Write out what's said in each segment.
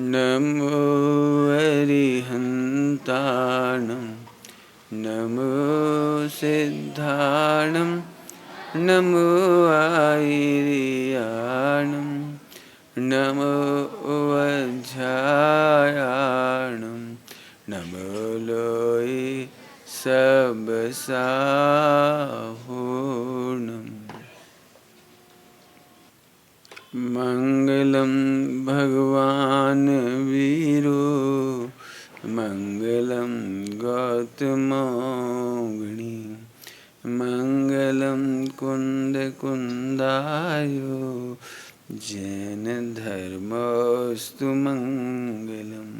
नमो अरिहन्ताणं नमो सिद्धाणं नमो आयर्याणं नमो वज्रायाणं नमो लोये सबसाहूर्णम्। मंगलम भगवान वीरो मंगलम गौतमोगिनी मंगलम कुंद कुंदायो जैन धर्मोस्तु मंगलम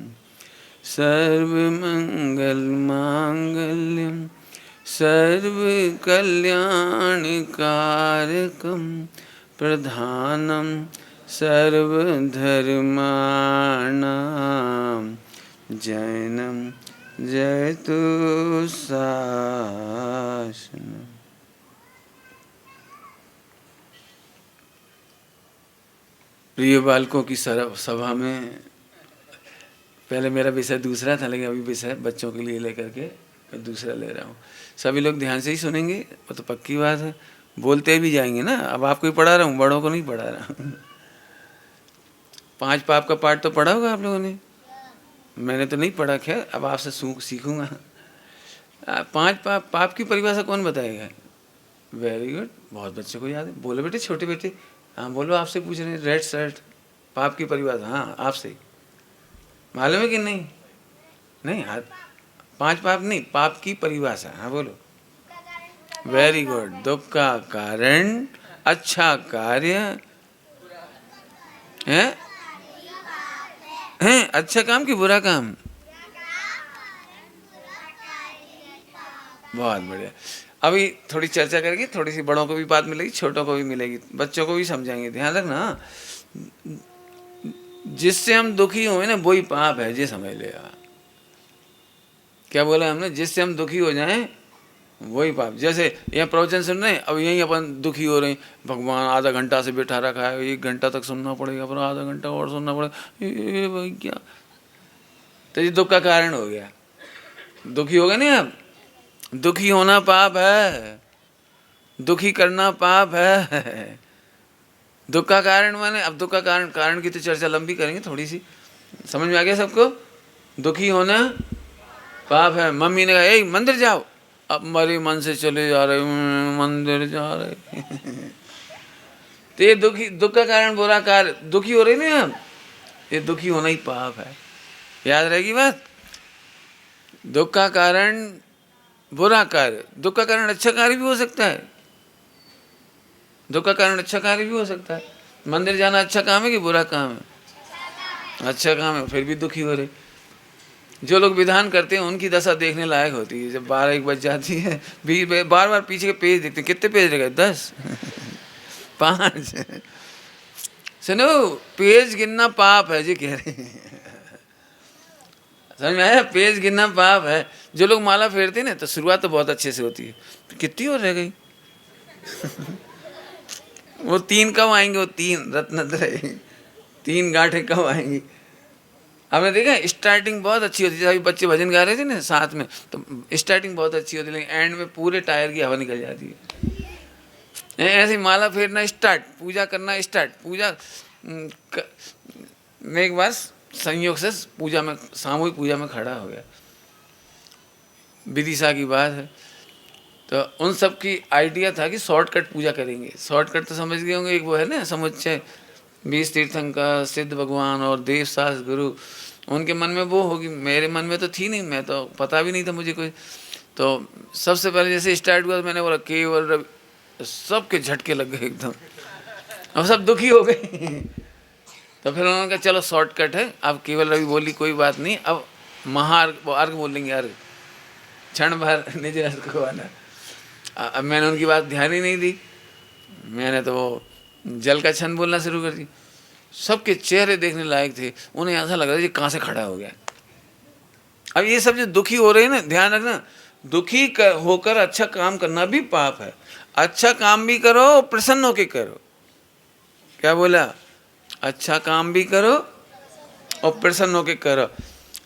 सर्वमंगल मांगल्यम सर्वकल्याणकारकम प्रधानम सर्वधर्माणां जैनम जयतु शासनम्। प्रिय बालकों की सभा में पहले मेरा विषय दूसरा था, लेकिन अभी विषय बच्चों के लिए लेकर के मैं दूसरा ले रहा हूँ। सभी लोग ध्यान से ही सुनेंगे, वो तो पक्की बात है, बोलते भी जाएंगे ना। अब आपको ही पढ़ा रहा हूँ, बड़ों को नहीं पढ़ा रहा हूँ। 5 पाप का पाठ तो पढ़ा होगा आप लोगों ने, मैंने तो नहीं पढ़ा, खैर अब आपसे सीखूंगा। 5 पाप की परिभाषा कौन बताएगा? वेरी गुड, बहुत बच्चों को याद है। बोलो बेटे, छोटे बेटे, हाँ बोलो, आपसे पूछ रहे हैं। रेड शर्ट, पाप की परिभाषा, हाँ आपसे मालूम है कि नहीं? नहीं, 5 पाप नहीं, पाप की परिभाषा, हाँ बोलो। वेरी गुड, दुख का कारण, अच्छा कार्य है, अच्छा काम कि बुरा काम? बहुत बढ़िया। अभी थोड़ी चर्चा करेंगे, थोड़ी सी बड़ों को भी बात मिलेगी, छोटों को भी मिलेगी, बच्चों को भी समझाएंगे। ध्यान रखना, जिससे हम दुखी हुए ना वही पाप है, ये समझ लेगा। क्या बोला हमने? जिससे हम दुखी हो जाएं वही पाप। जैसे यहाँ प्रवचन सुन रहे हैं, अब यहीं अपन दुखी हो रहे हैं, भगवान आधा घंटा से बैठा रखा है, 1 घंटा तक सुनना पड़ेगा, फिर आधा घंटा और सुनना पड़ेगा, ये भाई क्या, तो ये दुख का कारण हो गया। दुखी हो गए नहीं आप? दुखी होना पाप है, दुखी करना पाप है। दुख का कारण माने, अब दुख का कारण की तो चर्चा लंबी करेंगे, थोड़ी सी समझ में आ गया सबको? दुखी होना पाप है। मम्मी ने कहा ए मंदिर जाओ, अब मरे मन से चले जा रहे, मंदिर जा रहे। तो ये दुख का कारण बुरा कार्य, दुखी हो रहे ना आप, ये दुखी होना ही पाप है। याद रहेगी बात? दुख का कारण बुरा कार्य, दुख का कारण अच्छा कार्य भी हो सकता है, दुख का कारण अच्छा कार्य भी हो सकता है। मंदिर जाना अच्छा काम है कि बुरा काम है? अच्छा काम है, फिर भी दुखी हो रहे। जो लोग विधान करते हैं उनकी दशा देखने लायक होती है। जब 12-1 बज जाती है, बार बार पीछे के पेज देखते हैं, कितने पेज रह गए? 10 5। सुनो, पेज गिनना पाप है जी, कह रहे हैं। समझ में आया? पेज गिनना पाप है। जो लोग माला फेरते हैं ना, तो शुरुआत तो बहुत अच्छे से होती है, कितनी और रह गई? वो 3 कब आएंगे? वो 3 रत्नत्रय, 3 गांठें कब आएंगी? आपने देखा स्टार्टिंग बहुत अच्छी होती है। अभी बच्चे भजन गा रहे थे ना साथ में, तो स्टार्टिंग बहुत अच्छी होती है, लेकिन एंड में पूरे टायर की हवा निकल जाती है। ऐसे माला फेरना स्टार्ट, पूजा करना स्टार्ट। पूजा मैं एक बार संयोग से पूजा में, सामूहिक पूजा में खड़ा हो गया, विदिशा की बात है। तो उन सब की आइडिया था कि शॉर्टकट पूजा करेंगे। शॉर्टकट तो समझ गए होंगे, एक वो है ना समुच्चय, 20 तीर्थंकर, सिद्ध भगवान और देव शास्त्र गुरु, उनके मन में वो होगी, मेरे मन में तो थी नहीं, मैं तो पता भी नहीं था मुझे कोई। तो सबसे पहले जैसे स्टार्ट हुआ तो मैंने बोला केवल रवि, सबके झटके लग गए एकदम, अब सब दुखी हो गए। तो फिर उन्होंने कहा चलो शॉर्टकट है, अब केवल रवि बोली कोई बात नहीं, अब महार्घ अर्घ बोलेंगे, अर्घ क्षण भर निज रस को आना। अब मैंने उनकी बात ध्यान ही नहीं दी, मैंने तो जल का छंद बोलना शुरू कर दी। सबके चेहरे देखने लायक थे, उन्हें ऐसा लग रहा था कि कहाँ से खड़ा हो गया। अब ये सब जो दुखी हो रहे हैं ना, ध्यान रखना, दुखी होकर अच्छा काम करना भी पाप है। अच्छा काम भी करो, प्रसन्न होकर करो। क्या बोला? अच्छा काम भी करो और प्रसन्न होकर करो।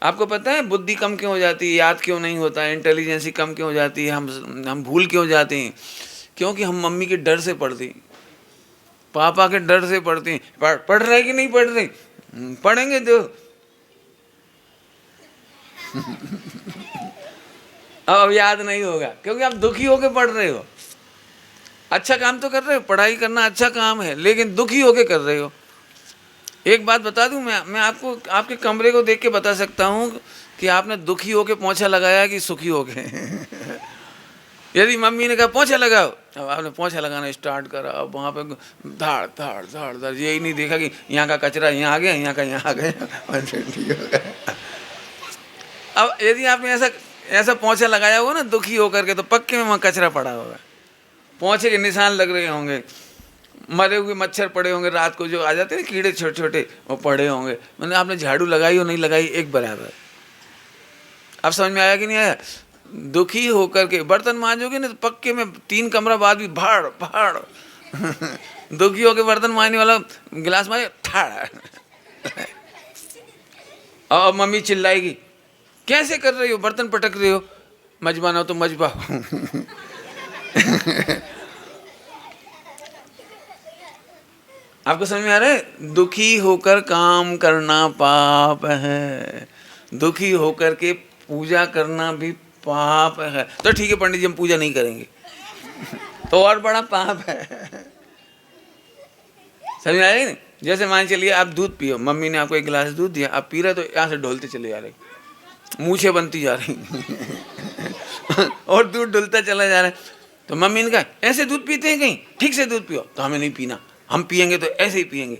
आपको पता है बुद्धि कम क्यों हो जाती है, याद क्यों नहीं होता है, इंटेलिजेंसी कम क्यों हो जाती है, हम भूल क्यों जाते हैं? क्योंकि हम मम्मी के डर से पढ़ते हैं, पापा के डर से पढ़ते हैं। पढ़ रहे कि नहीं पढ़ रहे? पढ़ेंगे तो अब याद नहीं होगा, क्योंकि आप दुखी होकर पढ़ रहे हो। अच्छा काम तो कर रहे हो, पढ़ाई करना अच्छा काम है, लेकिन दुखी होकर कर रहे हो। एक बात बता दूं, मैं आपको आपके कमरे को देख के बता सकता हूं कि आपने दुखी होके पोंछा लगाया कि सुखी होके। यदि मम्मी ने कहा पोंछा लगाओ, अब आपने पोंछा लगाना स्टार्ट करा, अब वहाँ पे धाड़ धाड़ धाड़ धाड़, यही नहीं देखा कि यहाँ का कचरा यहाँ आ गया, यहाँ का यहाँ आ गया। अब यदि आपने ऐसा पोंछा लगाया होगा ना दुखी होकर के, तो पक्के में वहाँ कचरा पड़ा होगा, पोंछे के निशान लग रहे होंगे, मरे हुए मच्छर पड़े होंगे, रात को जो आ जाते हैं कीड़े छोटे छोटे, वो पड़े होंगे। मैंने आपने झाड़ू लगाई हो नहीं लगाई एक बराबर। अब समझ में आया कि नहीं आया? दुखी होकर के बर्तन मांजोगे ना तो पक्के में 3 कमरा बाद भी भाड़ भाड़। दुखी होकर बर्तन मांजने वाला गिलास मारे ठाड़। और मम्मी चिल्लाएगी, कैसे कर रही हो, बर्तन पटक रही हो, मजबाना हो तो मजबा। आपको समझ में आ रहा है? दुखी होकर काम करना पाप है, दुखी होकर के पूजा करना भी पाप है। तो ठीक है पंडित जी, हम पूजा नहीं करेंगे, तो और बड़ा पाप है। समझ में आया नहीं? जैसे मान चलिए आप दूध पियो, मम्मी ने आपको 1 गिलास दूध दिया, आप पी रहे तो यहाँ से ढोलते चले जा रहे, मूछें बनती जा रही और दूध ढुलता चला जा रहा है। तो मम्मी ने कहा ऐसे दूध पीते हैं कहीं, ठीक से दूध पियो, तो हमें नहीं पीना, हम पियेंगे तो ऐसे ही पियेंगे।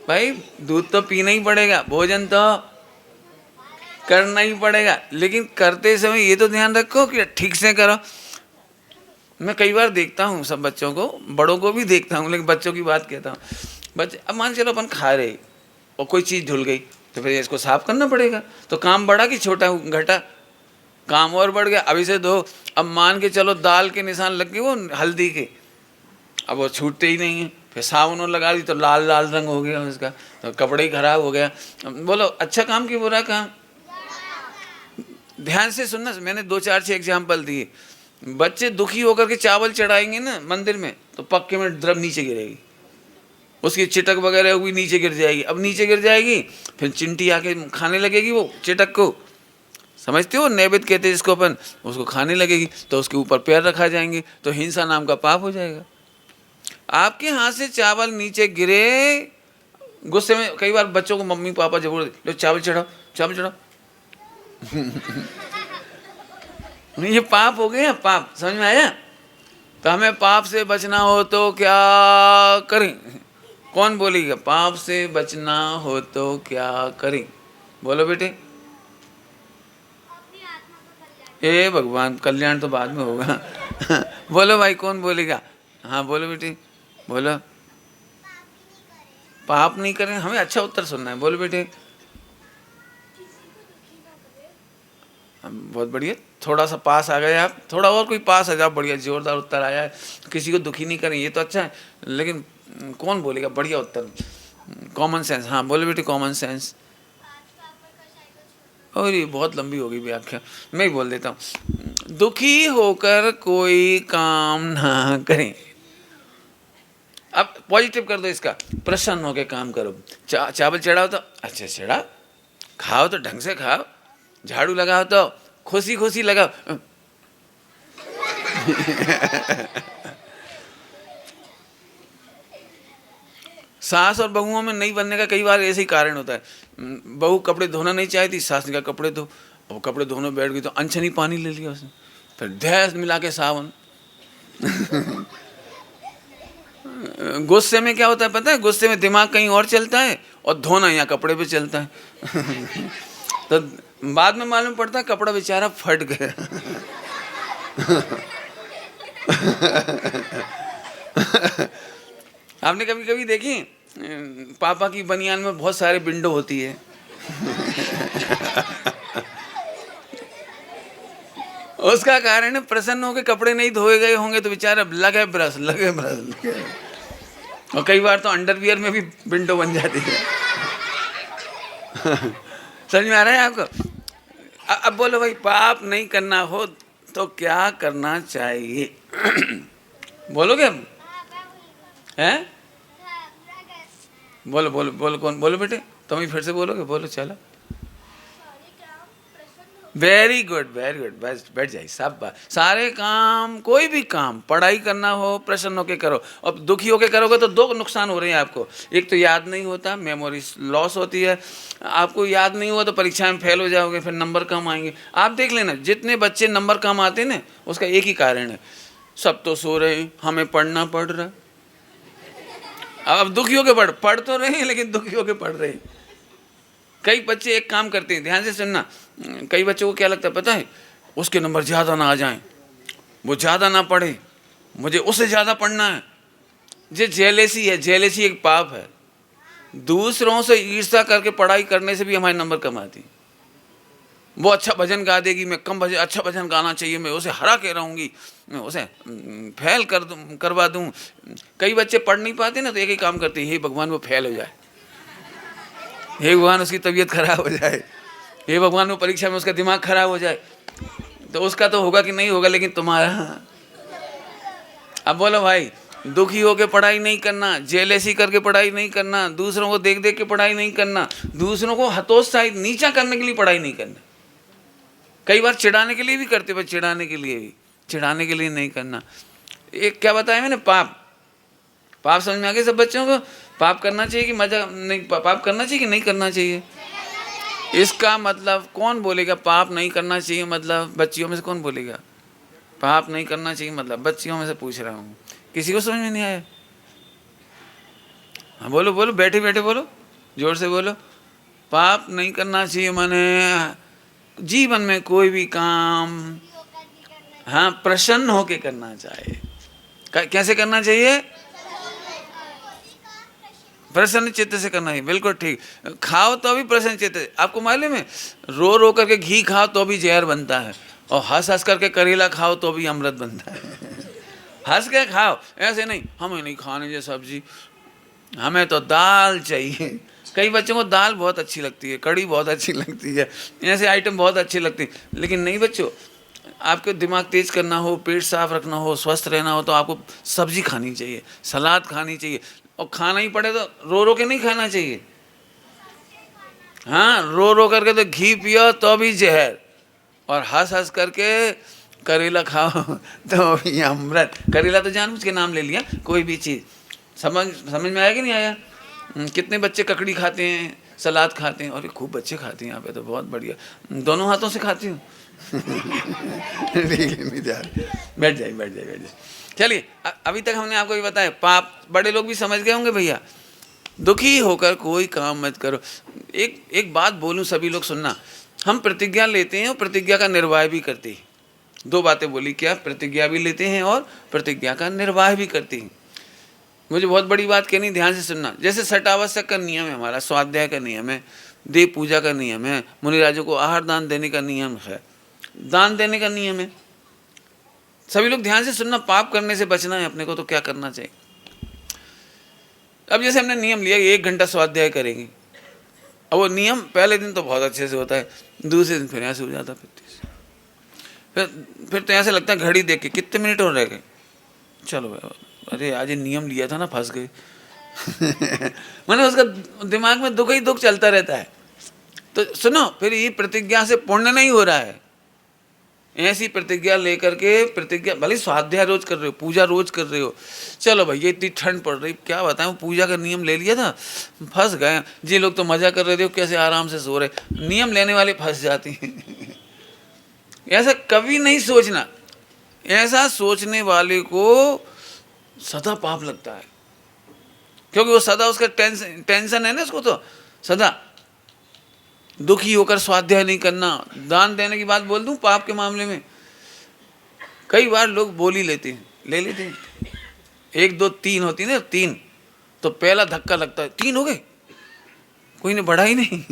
भाई दूध तो पीना ही पड़ेगा, भोजन तो करना ही पड़ेगा, लेकिन करते समय ये तो ध्यान रखो कि ठीक से करो। मैं कई बार देखता हूँ सब बच्चों को, बड़ों को भी देखता हूँ, लेकिन बच्चों की बात कहता हूँ। बच्चे अब मान चलो अपन खा रहे और कोई चीज़ धुल गई, तो फिर इसको साफ करना पड़ेगा। तो काम बढ़ा कि छोटा घटा? काम और बढ़ गया, अभी से धो। अब मान के चलो दाल के निशान लग गए वो हल्दी के, अब वो छूटते ही नहीं है, फिर साबुन लगा दी तो लाल लाल रंग हो गया उसका, तो कपड़े ही खराब हो गया। बोलो अच्छा काम कि बुरा काम? ध्यान से सुनना, मैंने 2-4-6 एग्जाम्पल दिए। बच्चे दुखी होकर के चावल चढ़ाएंगे ना मंदिर में, तो पक्के में द्रव नीचे गिरेगी, उसकी चिटक वगैरह होगी, नीचे गिर जाएगी। अब नीचे गिर जाएगी, फिर चिंटी आके खाने लगेगी वो चिटक को, समझते हो? नैवेद्य कहते हैं जिसको अपन, उसको खाने लगेगी, तो उसके ऊपर पैर रखा जाएंगे, तो हिंसा नाम का पाप हो जाएगा। आपके हाथ से चावल नीचे गिरे, गुस्से में कई बार बच्चों को मम्मी पापा जब बोल लो चावल चढ़ाओ, चावल चढ़ाओ, ये पाप हो गया, पाप। समझ में आया? तो हमें पाप से बचना हो तो क्या करें? कौन बोलेगा? पाप से बचना हो तो क्या करें? बोलो बेटे। ए भगवान, कल्याण तो बाद में होगा। बोलो भाई, कौन बोलेगा? हाँ बोलो बेटे, बोलो। पाप नहीं करें, हमें अच्छा उत्तर सुनना है। बोलो बेटे। बहुत बढ़िया, थोड़ा सा पास आ गए आप, थोड़ा और कोई पास आ जाओ। बढ़िया, जोरदार उत्तर आया है। किसी को दुखी नहीं करें, ये तो अच्छा है, लेकिन कौन बोलेगा? बढ़िया उत्तर, कॉमन सेंस। हाँ बोलो बेटे, कॉमन सेंस। और ये बहुत लंबी होगी व्याख्या, मैं ही बोल देता हूँ। दुखी होकर कोई काम ना करें। अब पॉजिटिव कर दो इसका, प्रसन्न होकर काम करो। चावल चढ़ाओ तो अच्छा चढ़ा, खाओ तो ढंग से खाओ, झाड़ू लगाओ तो खुशी खुशी लगाओ। सास और बहुओं में नहीं बनने का कई बार ऐसे ही कारण होता है। बहू कपड़े धोना नहीं चाहती, सास ने कहा कपड़े धो, और कपड़े धोने बैठ गई तो अनछनी पानी ले लिया उसने, फिर धैस मिला के सावन। गुस्से में क्या होता है पता है? गुस्से में दिमाग कहीं और चलता है और धोना यहाँ कपड़े पे चलता है। तो बाद में मालूम पड़ता है कपड़ा बेचारा फट गया। आपने कभी कभी देखी पापा की बनियान में बहुत सारे विंडो होती है। उसका कारण है प्रसन्न होकर कपड़े नहीं धोए गए होंगे तो बेचारा लगे ब्रश। और कई बार तो अंडरवियर में भी विंडो बन जाती है। समझ में आ रहा है आपको? अब बोलो भाई, पाप नहीं करना हो तो क्या करना चाहिए? बोलोगे अब? हैं? बोलो बोलो बोलो, कौन बोलो बेटे? तुम ही फिर से बोलोगे? बोलो चलो। वेरी गुड वेरी गुड, बस बैठ जाइए। सब सारे काम, कोई भी काम, पढ़ाई करना हो प्रसन्न होके करो। अब दुखी होके करोगे तो दो नुकसान हो रहे हैं आपको। एक तो याद नहीं होता, मेमोरी लॉस होती है। आपको याद नहीं हुआ तो परीक्षा में फेल हो जाओगे, फिर नंबर कम आएंगे। आप देख लेना, जितने बच्चे नंबर कम आते हैं ना, उसका एक ही कारण है, सब तो सो रहे हैं, हमें पढ़ना पड़ रहा। अब दुखी होके पढ़ तो रहे हैं, लेकिन दुखी होके पढ़ रहे हैं। कई बच्चे एक काम करते हैं, ध्यान से सुनना, कई बच्चों को क्या लगता है पता है? उसके नंबर ज़्यादा ना आ जाएं, वो ज़्यादा ना पढ़े, मुझे उससे ज़्यादा पढ़ना है। ये जेलेसी है, जेलेसी एक पाप है। दूसरों से ईर्ष्या करके पढ़ाई करने से भी हमारे नंबर कम आती। वो अच्छा भजन गा देगी, मैं कम भजन, अच्छा भजन गाना चाहिए, मैं उसे हरा के रहूँगी, मैं उसे फेल करवा दूँ। कई बच्चे पढ़ नहीं पाते ना, तो एक ही काम करते हैं, हे भगवान वो फेल हो जाए, हे भगवान उसकी तबीयत खराब हो जाए, हे भगवान वो परीक्षा में उसका दिमाग खराब हो जाए। तो उसका तो होगा कि नहीं होगा, लेकिन तुम्हारा। अब बोलो भाई, दुखी होकर पढ़ाई नहीं करना, जेलेसी करके पढ़ाई नहीं करना, दूसरों को देख देख के पढ़ाई नहीं करना, दूसरों को हतोत्साहित नीचा करने के लिए पढ़ाई नहीं करना। कई बार चिढ़ाने के लिए भी करते, पर चिढ़ाने के लिए भी, चिढ़ाने के लिए नहीं करना। एक क्या बताया मैंने? पाप। पाप समझ में आ गया सब बच्चों को? पाप करना चाहिए कि मजा नहीं, पाप करना चाहिए कि नहीं करना चाहिए? इसका मतलब कौन बोलेगा पाप नहीं करना चाहिए मतलब? बच्चियों में से कौन बोलेगा पाप नहीं करना चाहिए मतलब? बच्चियों में से पूछ रहा हूँ, किसी को समझ में नहीं आया? हाँ बोलो बोलो, बैठे बैठे बोलो, जोर से बोलो। पाप नहीं करना चाहिए माने जीवन में कोई भी काम, हाँ, प्रसन्न होके करना चाहिए। कैसे करना चाहिए? प्रसन्न चित्त से करना है, बिल्कुल ठीक। खाओ तो भी प्रसन्न चित्त से। आपको मालूम है, रो रो करके घी खाओ तो भी जहर बनता है, और हंस हंस करके करेला खाओ तो भी अमृत बनता है। हंस के खाओ, ऐसे नहीं हमें नहीं खाने ये सब्जी, हमें तो दाल चाहिए। कई बच्चों को दाल बहुत अच्छी लगती है, कड़ी बहुत अच्छी लगती है, ऐसे आइटम बहुत अच्छी लगती है। लेकिन नहीं बच्चों, आपको दिमाग तेज करना हो, पेट साफ रखना हो, स्वस्थ रहना हो, तो आपको सब्जी खानी चाहिए, सलाद खानी चाहिए। और खाना ही पड़े तो रो रो के नहीं खाना चाहिए। हाँ, रो रो करके तो घी पियो तो भी जहर, और हंस हंस करके करेला खाओ तो भी अमृत। करेला तो जानबूझ के नाम ले लिया, कोई भी चीज़। समझ में आया कि नहीं आया? कितने बच्चे ककड़ी खाते हैं, सलाद खाते हैं, और ये खूब बच्चे खाते हैं यहाँ पे, तो बहुत बढ़िया, दोनों हाथों से खाती हूँ। ठीक है, बैठ जाइए बैठ जाइए बैठ जाइए। चलिए, अभी तक हमने आपको ये बताया, पाप बड़े लोग भी समझ गए होंगे भैया। दुखी होकर कोई काम मत करो। एक बात बोलूं, सभी लोग सुनना, हम प्रतिज्ञा लेते हैं और प्रतिज्ञा का निर्वाह भी करते हैं। दो बातें बोली, क्या? प्रतिज्ञा भी लेते हैं और प्रतिज्ञा का निर्वाह भी करते हैं। मुझे बहुत बड़ी बात कहनी, ध्यान से सुनना। जैसे सटावश्यक का नियम है हमारा, स्वाध्याय का नियम है, देव पूजा का नियम है, मुनिराजों को आहार दान देने का नियम है, दान देने का नियम है। सभी लोग ध्यान से सुनना, पाप करने से बचना है अपने को, तो क्या करना चाहिए? अब जैसे हमने नियम लिया 1 घंटा स्वाध्याय करेंगे, अब वो नियम पहले दिन तो बहुत अच्छे से होता है, दूसरे दिन फिर यहाँ से हो जाता, फिर तो यहाँ से लगता है घड़ी देख के कितने मिनट और रह गए, चलो अरे आज ये नियम लिया था ना, फंस गए। मैंने उसका दिमाग में दुख ही दुख चलता रहता है। तो सुनो, फिर ये प्रतिज्ञा से पुण्य नहीं हो रहा है। ऐसी प्रतिज्ञा लेकर के, प्रतिज्ञा भले स्वाध्याय रोज कर रहे हो, पूजा रोज कर रहे हो, चलो भैया इतनी ठंड पड़ रही, क्या बताएं, पूजा का नियम ले लिया था, फंस गए। जी लोग तो मजा कर रहे थे, कैसे आराम से सो रहे, नियम लेने वाले फंस जाते हैं। ऐसा कभी नहीं सोचना, ऐसा सोचने वाले को सदा पाप लगता है, क्योंकि वो सदा उसका टेंशन है ना, उसको तो सदा दुखी होकर स्वाध्याय नहीं करना। दान देने की बात बोल दूं, पाप के मामले में कई बार लोग बोल ही लेते हैं, ले लेते हैं, 1 2 3 होती ना, 3 तो पहला धक्का लगता है, 3 हो गए, कोई ने बढ़ा ही नहीं।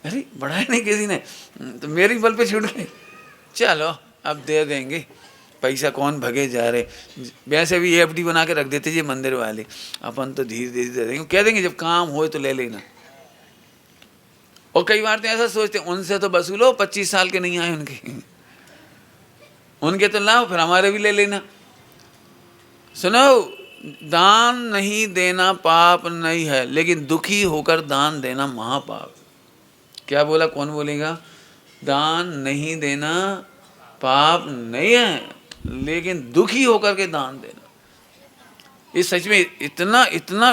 अरे बढ़ा ही नहीं किसी ने, तो मेरी बल पे छूट गई, चलो अब दे देंगे, पैसा कौन भगे जा रहे। वैसे भी FD बना के रख देते ये मंदिर वाले, अपन तो धीरे धीरे दे देंगे, कह देंगे जब काम हो तो ले लेना। और कई बार तो ऐसा सोचते हैं उनसे तो वसूलो, 25 साल के नहीं आए उनके तो लाओ, फिर हमारे भी ले लेना। सुनो, दान नहीं देना पाप नहीं है, लेकिन दुखी होकर दान देना महापाप। क्या बोला, कौन बोलेगा? दान नहीं देना पाप नहीं है, लेकिन दुखी होकर के दान देना। इस सच में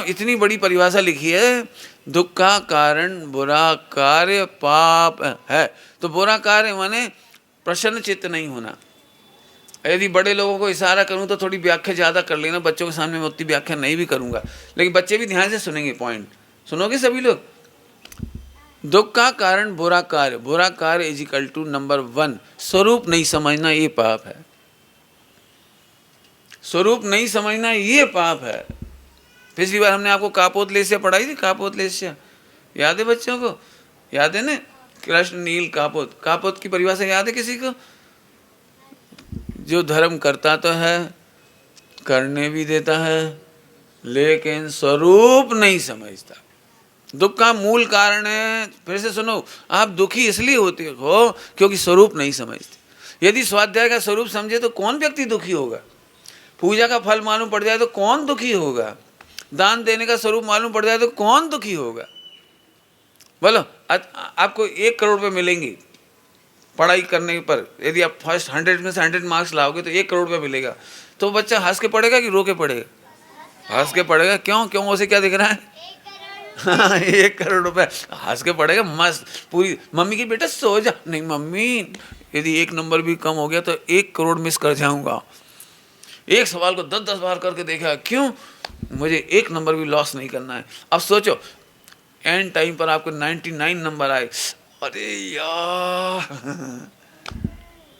इतनी बड़ी परिभाषा लिखी है। दुख का कारण बुरा कार्य पाप है। तो बुरा कार्य माने प्रसन्न चित्त नहीं होना। यदि बड़े लोगों को इशारा करूं तो थोड़ी व्याख्या ज़्यादा कर लेना, बच्चों के सामने मैं उतनी व्याख्या नहीं भी करूंगा, लेकिन बच्चे भी ध्यान से सुनेंगे। पॉइंट सुनोगे सभी लोग। दुख का कारण बुरा कार्य, बुरा कार्य इज इक्वल टू नंबर 1 स्वरूप नहीं समझना, ये पाप है। स्वरूप नहीं समझना ये पाप है। पिछली बार हमने आपको कापोतलेस्या पढ़ाई थी। कापोतलेस्या याद है बच्चों को? याद है ना? कृष्ण नील कापोत। कापोत की परिभाषा याद है किसी को? जो धर्म करता तो है, करने भी देता है, लेकिन स्वरूप नहीं समझता। दुख का मूल कारण है। फिर से सुनो, आप दुखी इसलिए होते हो क्योंकि स्वरूप नहीं समझते। यदि स्वाध्याय का स्वरूप समझे तो कौन व्यक्ति दुखी होगा? पूजा का फल मालूम पड़ जाए तो कौन दुखी होगा? दान देने का स्वरूप मालूम पड़ जाए तो कौन दुखी होगा? बोलो, आपको 1 करोड़ रुपये मिलेंगे पढ़ाई करने पर। यदि आप फर्स्ट 100 में से 100 मार्क्स लाओगे तो 1 करोड़ रुपये मिलेगा। तो बच्चा हंस के पढ़ेगा कि रो के पढ़ेगा? हंस के पढ़ेगा। क्यों? क्यों? उसे क्या दिख रहा है? 1 करोड़ रुपए। हंस के पढ़ेगा मस्त पूरी। मम्मी की बेटा सो जा। नहीं मम्मी, यदि 1 नंबर भी कम हो गया तो 1 करोड़ मिस कर जाऊंगा। एक सवाल को 10-10 बार करके देखा। क्यों? मुझे 1 नंबर भी लॉस नहीं करना है। अब सोचो, एंड टाइम पर आपको 99 नंबर आए, अरे यार,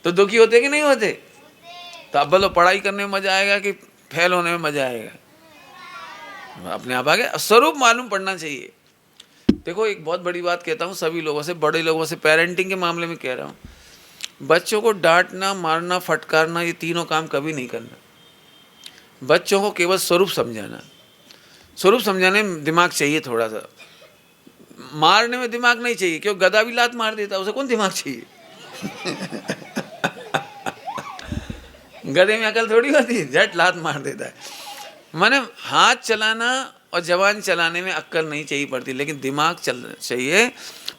तो दुखी होते कि नहीं होते? तो अब बोलो, पढ़ाई करने में मजा आएगा कि फेल होने में मजा आएगा? अपने आप आ गया। स्वरूप मालूम पड़ना चाहिए। देखो, एक बहुत बड़ी बात कहता हूँ सभी लोगों से, बड़े लोगों से, पेरेंटिंग के मामले में कह रहा हूँ। बच्चों को डांटना, मारना, फटकारना, ये तीनों काम कभी नहीं करना। बच्चों को केवल स्वरूप समझाना। स्वरूप समझाने में दिमाग चाहिए थोड़ा सा, मारने में दिमाग नहीं चाहिए। क्यों? गधा भी लात मार देता, उसे कौन दिमाग चाहिए? गधे में अकल थोड़ी होती है, झट लात मार देता है। माने हाथ चलाना और जबान चलाने में अक्ल नहीं चाहिए पड़ती, लेकिन दिमाग चलना चाहिए।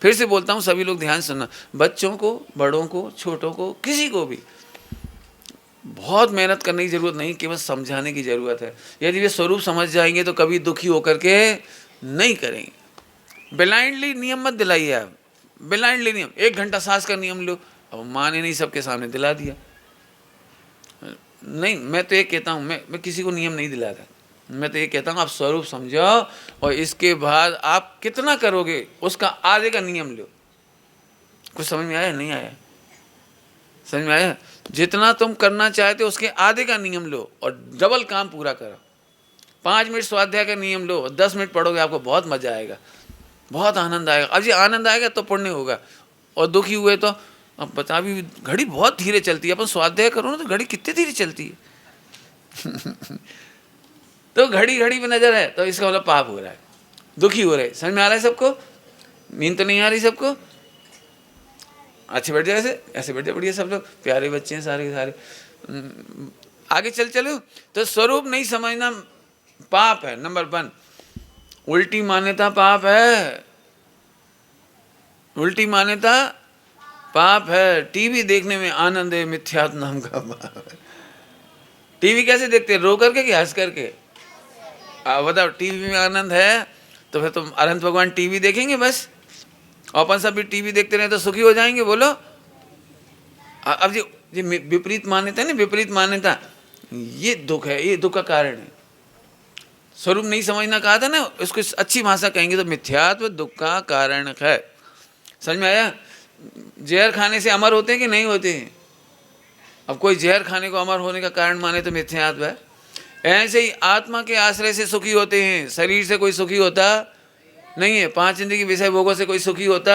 फिर से बोलता हूँ, सभी लोग ध्यान सुनना। बच्चों को, बड़ों को, छोटों को, किसी को भी बहुत मेहनत करने की जरूरत नहीं, केवल समझाने की जरूरत है। यदि वे स्वरूप समझ जाएंगे तो कभी दुखी होकर के नहीं करेंगे। ब्लाइंडली नियम मत दिलाइए आप। ब्लाइंडली नियम, 1 घंटा सांस का नियम लो। अब माँ ने नहीं सबके सामने दिला दिया। नहीं, मैं तो ये कहता हूँ, मैं किसी को नियम नहीं दिलाता। मैं तो ये कहता हूँ, आप स्वरूप समझो और इसके बाद आप कितना करोगे उसका आधे का नियम लो। कुछ समझ में आया? नहीं आया? समझ में आया? जितना तुम करना चाहते हो उसके आधे का नियम लो और डबल काम पूरा करो। 5 मिनट स्वाध्याय का नियम लो, 10 मिनट पढ़ोगे, आपको बहुत मजा आएगा, बहुत आनंद आएगा। अब ये आनंद आएगा तो पुण्य होगा। और दुखी हुए तो, अब बता भी, घड़ी बहुत धीरे चलती है। अपन स्वाध्याय करो ना तो घड़ी कितनी धीरे चलती है। तो घड़ी घड़ी में नजर है तो इसका मतलब पाप हो रहा है, दुखी हो रहे। समझ में आ रहा है सबको? नींद तो नहीं आ रही सबको? अच्छे बैठ जाए, ऐसे बैठ जाए, बढ़िया। सब लोग प्यारे बच्चे हैं सारे के सारे। आगे चलो। तो स्वरूप नहीं समझना पाप है, नंबर 1। उल्टी मान्यता पाप है। उल्टी मान्यता पाप है। टीवी देखने में आनंद है, मिथ्यात्व नाम का पाप है। टीवी कैसे देखते हैं? रो करके कि हंस करके? बताओ, टीवी में आनंद है तो फिर तुम अनंत भगवान टीवी देखेंगे बस? अपन सब भी टीवी देखते रहे तो सुखी हो जाएंगे? बोलो। अब ये विपरीत मान्यता है ना, विपरीत मान्यता, ये दुख है, ये दुख का कारण है। स्वरूप नहीं समझना कहा था ना, उसको अच्छी भाषा कहेंगे तो मिथ्यात्व दुख का कारण है। समझ में आया? जहर खाने से अमर होते हैं कि नहीं होते हैं? अब कोई जहर खाने को अमर होने का कारण माने तो मिथ्यात्व है। ऐसे ही आत्मा के आश्रय से सुखी होते हैं, शरीर से कोई सुखी होता नहीं है। 5 इंद्रिय के विषय भोगों से कोई सुखी होता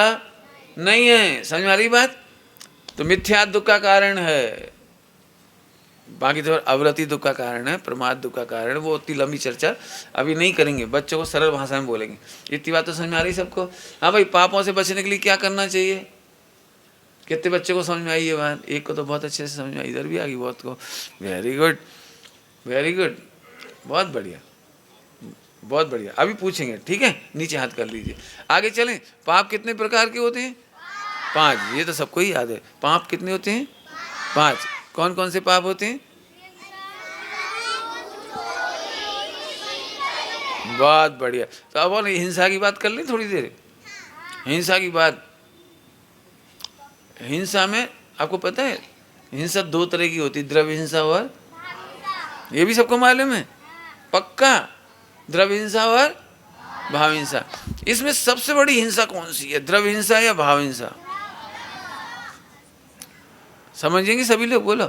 नहीं है। समझ में आ रही बात? तो मिथ्यात्व दुख का कारण है। बाकी तो अवरति दुख का कारण है, प्रमाद दुख का कारण है, वो उतनी लंबी चर्चा अभी नहीं करेंगे, बच्चों को सरल भाषा में बोलेंगे। इतनी बात तो समझ में आ रही सबको? हाँ भाई, पापों से बचने के लिए क्या करना चाहिए? कितने बच्चों को समझ में आई ये बात? एक को तो बहुत अच्छे से समझ में आई, इधर भी आ गई बहुत को। वेरी गुड, वेरी गुड, बहुत बढ़िया, बहुत बढ़िया। अभी पूछेंगे, ठीक है? नीचे हाथ कर लीजिए, आगे चलें। पाप कितने प्रकार के होते हैं? 5। ये तो सबको ही याद है। पाप कितने होते हैं? 5। कौन कौन से पाप होते हैं? बहुत बढ़िया। तो अब और हिंसा की बात कर लें थोड़ी देर। हिंसा की बात, हिंसा में आपको पता है हिंसा 2 तरह की होती है, द्रव्य हिंसा और, ये भी सबको मालूम है पक्का? द्रव्य हिंसा और भाव हिंसा। इसमें सबसे बड़ी हिंसा कौन सी है, द्रव्य हिंसा या भाव हिंसा? समझेंगे सभी लोग? बोलो।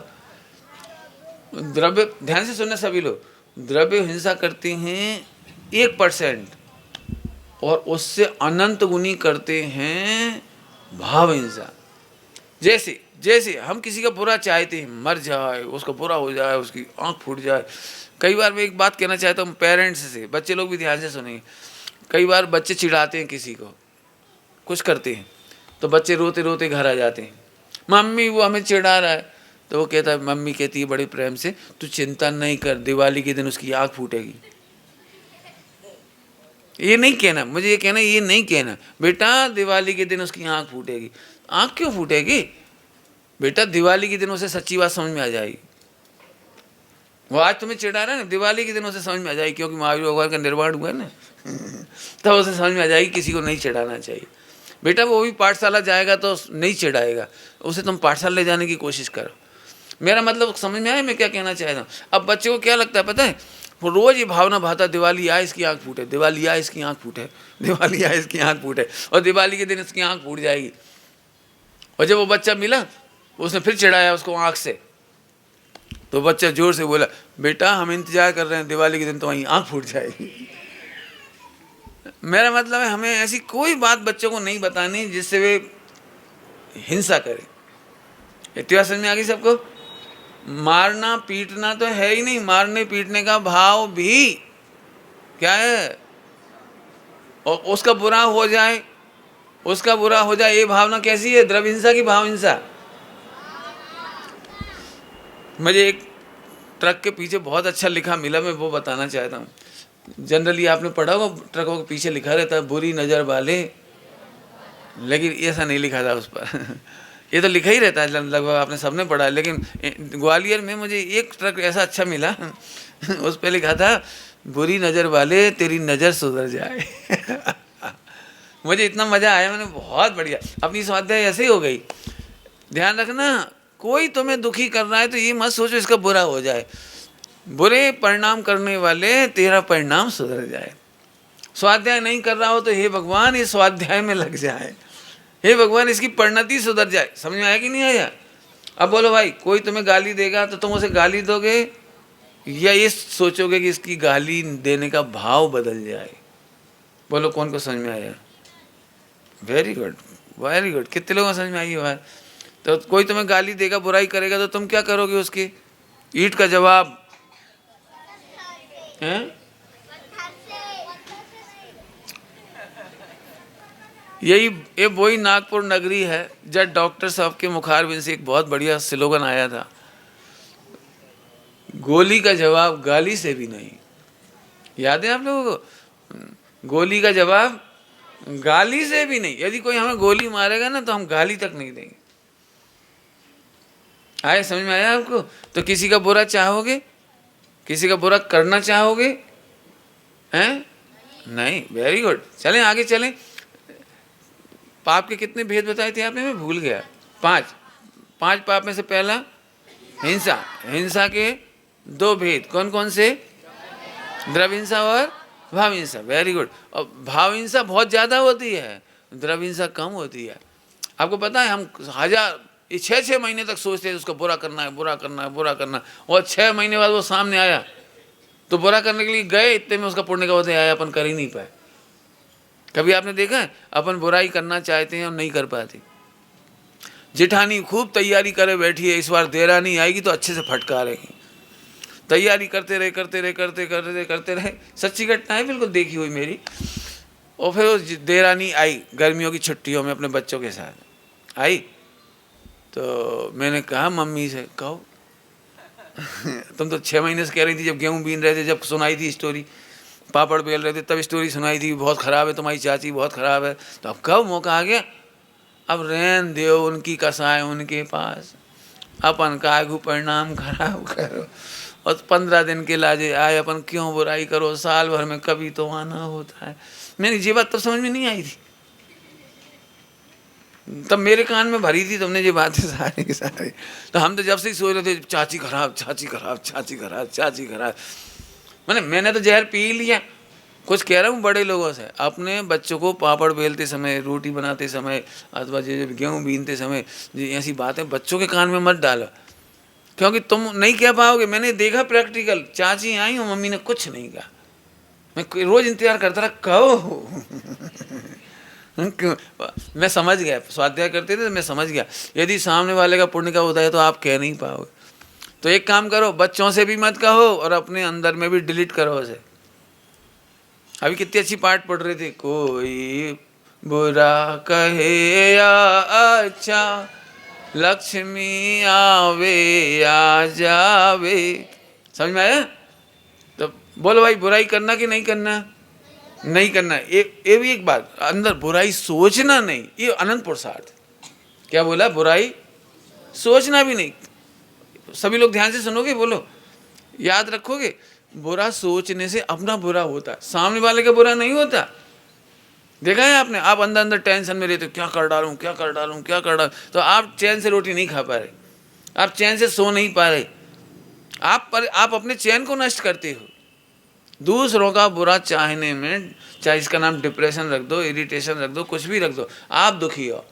द्रव्य, ध्यान से सुनना सभी लोग, द्रव्य हिंसा करते हैं 1% और उससे अनंत गुनी करते हैं भाव हिंसा। जैसे जैसे हम किसी का बुरा चाहते हैं, मर जाए, उसका बुरा हो जाए, उसकी आंख फूट जाए। कई बार मैं एक बात कहना चाहता हूँ पेरेंट्स से, बच्चे लोग भी ध्यान से सुनेंगे। कई बार बच्चे चिढ़ाते हैं किसी को, कुछ करते हैं, तो बच्चे रोते रोते घर आ जाते हैं, मम्मी वो हमें चिढ़ा रहा है। तो वो कहता है, मम्मी कहती है बड़े प्रेम से, तू चिंता नहीं कर, दिवाली के दिन उसकी आँख फूटेगी। ये नहीं कहना, मुझे ये कहना, ये नहीं कहना बेटा दिवाली के दिन उसकी आँख फूटेगी। आँख क्यों फूटेगी बेटा? दिवाली के दिन उसे सच्ची बात समझ में आ जाएगी। वो आज तुम्हें चिढ़ा रहा है ना, दिवाली के दिन उसे समझ में आ जाएगी, क्योंकि महावीर भगवान का निर्वाण हुआ है ना तब उसे समझ में आ जाएगी किसी को नहीं चिढ़ाना चाहिए। बेटा वो भी पाठशाला जाएगा तो नहीं चिढ़ाएगा, उसे तुम पाठशाला ले जाने की कोशिश करो। मेरा मतलब समझ में आया मैं क्या कहना चाहता हूँ? अब बच्चे को क्या लगता है पता है, वो रोज ये भावना भाता, दिवाली आए इसकी आँख फूटे, दिवाली आए इसकी आँख फूटे, दिवाली आए इसकी आँख फूटे, और दिवाली के दिन इसकी आँख फूट जाएगी। और जब वो बच्चा मिला, उसने फिर चिढ़ाया उसको आँख से, तो बच्चा जोर से बोला, बेटा हम इंतजार कर रहे हैं, दिवाली के दिन तो वहीं आँख फूट जाएगी। मेरा मतलब है हमें ऐसी कोई बात बच्चों को नहीं बतानी जिससे वे हिंसा करें। इतना समझ में आ गई सबको? मारना पीटना तो है ही नहीं, मारने पीटने का भाव भी क्या है? और उसका बुरा हो जाए, उसका बुरा हो जाए, ये भावना कैसी है? द्रव्य हिंसा की भाव हिंसा। मुझे एक ट्रक के पीछे बहुत अच्छा लिखा मिला, मैं वो बताना चाहता हूँ। जनरली आपने पढ़ा होगा, ट्रकों के पीछे लिखा रहता है बुरी नज़र वाले, लेकिन ऐसा नहीं लिखा था उस पर ये तो लिखा ही रहता है लगभग, आपने सबने पढ़ा है। लेकिन ग्वालियर में मुझे एक ट्रक ऐसा अच्छा मिला उस पर लिखा था, बुरी नज़र वाले तेरी नज़र सुधर जाए मुझे इतना मज़ा आया, मैंने बहुत बढ़िया, अपनी स्वाध्याय ऐसे ही हो गई। ध्यान रखना, कोई तुम्हें दुखी कर रहा है तो ये मत सोचो इसका बुरा हो जाए, बुरे परिणाम करने वाले तेरा परिणाम सुधर जाए। स्वाध्याय नहीं कर रहा हो तो हे भगवान ये स्वाध्याय में लग जाए, हे भगवान इसकी परिणति सुधर जाए। समझ में आया कि नहीं आया? अब बोलो भाई, कोई तुम्हें गाली देगा तो तुम उसे गाली दोगे या ये सोचोगे कि इसकी गाली देने का भाव बदल जाए? बोलो कौन को समझ में आया? Very good, very good. कितने लोगों को समझ में आई है बात? तो कोई तुम्हें गाली देगा, बुराई करेगा, तो तुम क्या करोगे उसकी? ईंट का जवाब है? यही ये वही नागपुर नगरी है जब डॉक्टर साहब के मुखारबिंद से एक बहुत बढ़िया स्लोगन आया था, गोली का जवाब गाली से भी नहीं। याद है आप लोगों को? गोली का जवाब गाली से भी नहीं। यदि कोई हमें गोली मारेगा ना तो हम गाली तक नहीं देंगे। आए समझ में आया आपको? तो किसी का बुरा चाहोगे? किसी का बुरा करना चाहोगे? हैं? नहीं। Very good. चलें आगे चलें। पाप के कितने भेद बताए थे आपने? मैं भूल गया। 5 पाप में से पहला हिंसा। हिंसा के 2 भेद कौन कौन से? द्रव्य हिंसा और भाव हिंसा। Very good. और भाव हिंसा बहुत ज़्यादा होती है, द्रव्य हिंसा कम होती है। आपको पता है हम 6 महीने तक सोचते हैं उसको बुरा करना है, बुरा करना है, बुरा करना है, और 6 महीने बाद वो सामने आया तो बुरा करने के लिए गए, इतने में उसका पुण्य का उदय आया, अपन कर ही नहीं पाए। कभी आपने देखा है अपन बुराई करना चाहते हैं और नहीं कर पाते? जेठानी खूब तैयारी करे बैठी है, इस बार देरानी आएगी तो अच्छे से फटकारेगी। तैयारी करते रहे, सच्ची घटना है, बिल्कुल देखी हुई मेरी। और फिर वो देरानी आई गर्मियों की छुट्टियों में अपने बच्चों के साथ आई, तो मैंने कहा मम्मी से, कहो तुम तो 6 महीने से कह रही थी जब गेहूं बीन रहे थे, जब सुनाई थी स्टोरी, पापड़ बेल रहे थे तब स्टोरी सुनाई थी, बहुत ख़राब है तुम्हारी चाची, बहुत ख़राब है। तो अब कब मौका आ गया, अब रहन दो उनकी कसाएं उनके पास, अपन कागू परिणाम खराब करो। और 15 दिन के लाजे आए, अपन क्यों बुराई करो, साल भर में कभी तो आना होता है। मेरी ये बात तो समझ में नहीं आई थी, तब मेरे कान में भरी थी तुमने ये बातें सारी की सारी। तो हम तो जब से ही सोच रहे थे चाची खराब, चाची खराब, चाची खराब, चाची खराब। मैंने तो जहर पी लिया। कुछ कह रहा हूँ बड़े लोगों से, अपने बच्चों को पापड़ बेलते समय, रोटी बनाते समय, अथवा जब गेहूँ बीनते समय ऐसी बातें बच्चों के कान में मत डालो, क्योंकि तुम नहीं कह पाओगे। मैंने देखा प्रैक्टिकल, चाची आई और मम्मी ने कुछ नहीं कहा, मैं रोज इंतजार करता रहा कहो। मैं समझ गया, स्वाध्याय करते थे तो मैं समझ गया, यदि सामने वाले का पुण्य का होता है तो आप कह नहीं पाओगे। तो एक काम करो, बच्चों से भी मत कहो और अपने अंदर में भी डिलीट करो उसे। अभी कितनी अच्छी पाठ पढ़ रहे थे, कोई बुरा कहे या अच्छा, लक्ष्मी आवे या जावे। समझ में आया? तो बोलो भाई, बुराई करना कि नहीं करना? नहीं करना। ये भी एक बात, अंदर बुराई सोचना नहीं, ये अनंत पुरुषार्थ। क्या बोला? बुराई सोचना भी नहीं। सभी लोग ध्यान से सुनोगे, बोलो, याद रखोगे। बुरा सोचने से अपना बुरा होता है, सामने वाले का बुरा नहीं होता। देखा है आपने? आप अंदर अंदर टेंशन में रहते हो, क्या कर डालूं, क्या कर डालूं, क्या कर डालूं, तो आप चैन से रोटी नहीं खा पा रहे, आप चैन से सो नहीं पा रहे, आप अपने चैन को नष्ट करते हो दूसरों का बुरा चाहने में। चाहे इसका नाम डिप्रेशन रख दो, इरिटेशन रख दो, कुछ भी रख दो, आप दुखी हो।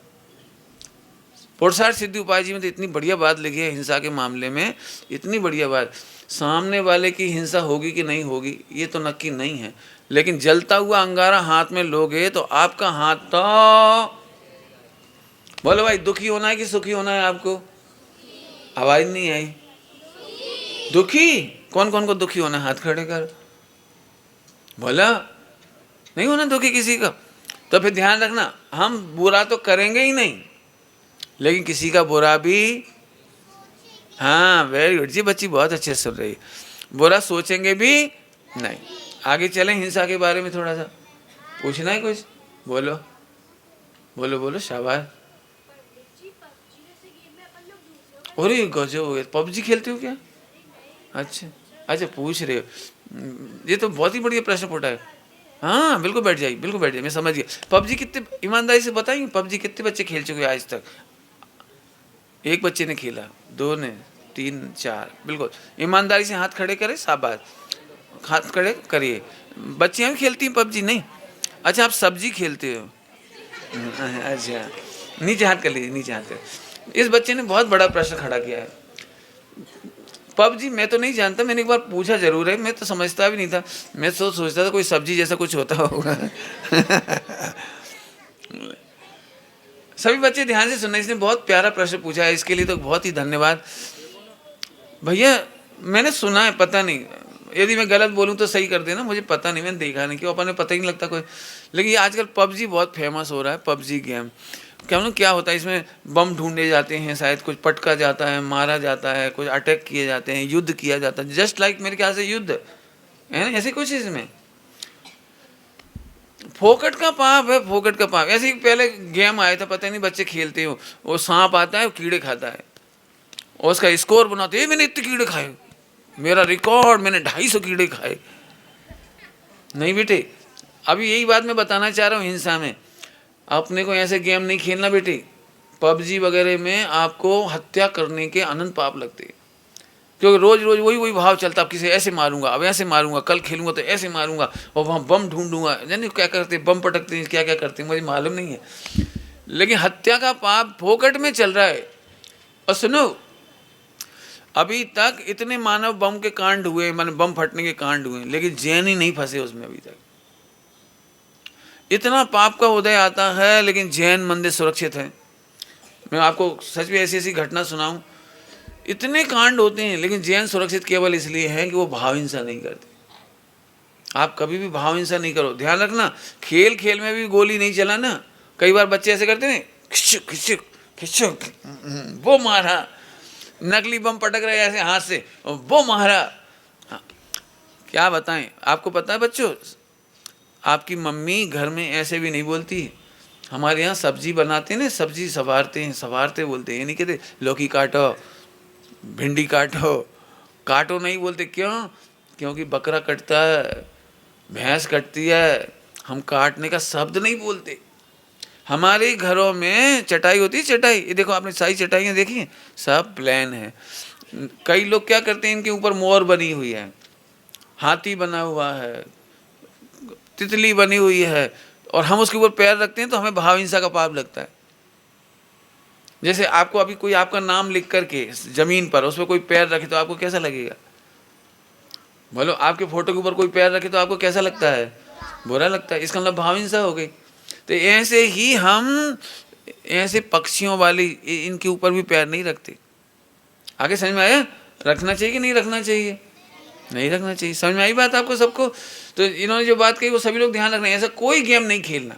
पुरुषार्थ सिद्धि उपाय जी में तो इतनी बढ़िया बात लिखी है हिंसा के मामले में, इतनी बढ़िया बात। सामने वाले की हिंसा होगी कि नहीं होगी ये तो नक्की नहीं है, लेकिन जलता हुआ अंगारा हाथ में लोगे तो आपका हाथ तो, बोलो भाई, दुखी होना है कि सुखी होना है आपको? आवाज नहीं आई। दुखी? कौन कौन को दुखी होना है? हाथ खड़े कर। बोला नहीं होना दुखी किसी का। तो फिर ध्यान रखना, हम बुरा तो करेंगे ही नहीं, लेकिन किसी का बुरा भी, हाँ वेरी गुड जी, बच्ची बहुत अच्छे से सुन रही है, बुरा सोचेंगे भी नहीं। आगे चलें, हिंसा के बारे में थोड़ा सा पूछना है कुछ? बोलो बोलो बोलो, शाबाश। अरे गजब, पबजी खेलते हो क्या? अच्छा अच्छा, पूछ रहे हो, ये तो बहुत ही बढ़िया प्रश्न पूछा है। हाँ बिल्कुल बैठ जाइए, बिल्कुल बैठ जाइए, मैं समझ गया। पबजी कितने, ईमानदारी से बताइए, पबजी कितने बच्चे खेल चुके आज तक? एक बच्चे ने खेला, 2 ने, 3, 4, बिल्कुल ईमानदारी से हाथ खड़े करें, शाबाश, हाथ खड़े करिए। बच्चियाँ भी खेलती हैं पबजी? नहीं। अच्छा, आप सब्जी खेलते हो? अच्छा, नीचे हाथ कर लीजिए, नीचे हाथ कर। इस बच्चे ने बहुत बड़ा प्रश्न खड़ा किया है। पबजी मैं तो नहीं जानता, मैंने एक बार पूछा जरूर है, मैं तो समझता भी नहीं था, मैं तो सोचता था कोई सब्जी जैसा कुछ होता होगा। सभी बच्चे ध्यान से सुनना, इसने बहुत प्यारा प्रश्न पूछा है, इसके लिए तो बहुत ही धन्यवाद भैया। मैंने सुना है, पता नहीं, यदि मैं गलत बोलूं तो सही कर देना, मुझे पता नहीं, मैंने देखा नहीं, क्यों अपने पता ही नहीं लगता कोई। लेकिन ये आजकल पबजी बहुत फेमस हो रहा है, पबजी गेम। क्या होता है इसमें? बम ढूंढे जाते हैं, शायद कुछ पटका जाता है, मारा जाता है, कुछ अटैक किए जाते हैं, युद्ध किया जाता है, जस्ट लाइक मेरे ख्याल से युद्ध है ना, ऐसे कुछ इसमें। फोकट का पाप है, फोकट का पाप। ऐसे ही पहले गेम आया था, पता नहीं बच्चे खेलते हो, वो सांप आता है, कीड़े खाता है, और उसका स्कोर बनाते हैं, मैंने इतने कीड़े खाए, मेरा रिकॉर्ड, मैंने 250 कीड़े खाए। नहीं बेटे, अभी यही बात मैं बताना चाह रहा हूँ, हिंसा में अपने को ऐसे गेम नहीं खेलना बेटे। पबजी वगैरह में आपको हत्या करने के अनंत पाप लगते हैं, क्योंकि रोज रोज वही भाव चलता, अब किसे ऐसे मारूंगा, अब ऐसे मारूंगा, कल खेलूंगा तो ऐसे मारूंगा, और वहाँ बम ढूंढूंगा, जानी क्या करते, बम पटकते हैं, क्या क्या करते हैं मुझे मालूम नहीं है, लेकिन हत्या का पाप फोकट में चल रहा है। और सुनो, अभी तक इतने मानव बम के कांड हुए, माने बम फटने के कांड हुए, लेकिन जैन ही नहीं फंसे उसमें अभी तक। इतना पाप का उदय आता है, लेकिन जैन मंदिर सुरक्षित है। मैं आपको सच में ऐसी ऐसी घटना सुनाऊं, इतने कांड होते हैं, लेकिन जैन सुरक्षित केवल इसलिए है कि वो भाव हिंसा नहीं करते। आप कभी भी भाव हिंसा नहीं करो, ध्यान रखना। खेल खेल में भी गोली नहीं चलाना। कई बार बच्चे ऐसे करते हैं, खिचुक खिचुक खिचुक, वो मारा, नकली बम पटक रहे ऐसे हाथ से, वो मारा। हाँ, क्या बताएं, आपको पता है बच्चों, आपकी मम्मी घर में ऐसे भी नहीं बोलती। हमारे यहाँ सब्जी बनाते हैं ना, सब्जी सवारते हैं, सवारते बोलते हैं, ये नहीं कहते लौकी काटो, भिंडी काटो, काटो नहीं बोलते। क्यों? क्योंकि बकरा कटता है, भैंस कटती है, हम काटने का शब्द नहीं बोलते। हमारे घरों में चटाई होती है, चटाई, ये देखो आपने सारी चटाइयाँ देखी हैं, सब प्लेन है। कई लोग क्या करते हैं, इनके ऊपर मोर बनी हुई है, हाथी बना हुआ है, तितली बनी हुई है, और हम उसके ऊपर पैर रखते हैं तो हमें भाव हिंसा का पाप लगता है। जैसे आपको अभी कोई आपका नाम लिख करके जमीन पर उस पर कोई पैर रखे तो आपको कैसा लगेगा? बोलो, आपके फोटो के ऊपर कोई पैर रखे तो आपको कैसा लगता है? बुरा लगता है। इसका मतलब भाव हिंसा हो गई। तो ऐसे ही हम ऐसे पक्षियों वाली इनके ऊपर भी पैर नहीं रखते। आगे समझ में आया? रखना चाहिए कि नहीं रखना चाहिए? नहीं रखना चाहिए। समझ में आई बात आपको सबको? तो इन्होंने जो बात कही वो सभी लोग ध्यान रखना है। ऐसा कोई गेम नहीं खेलना।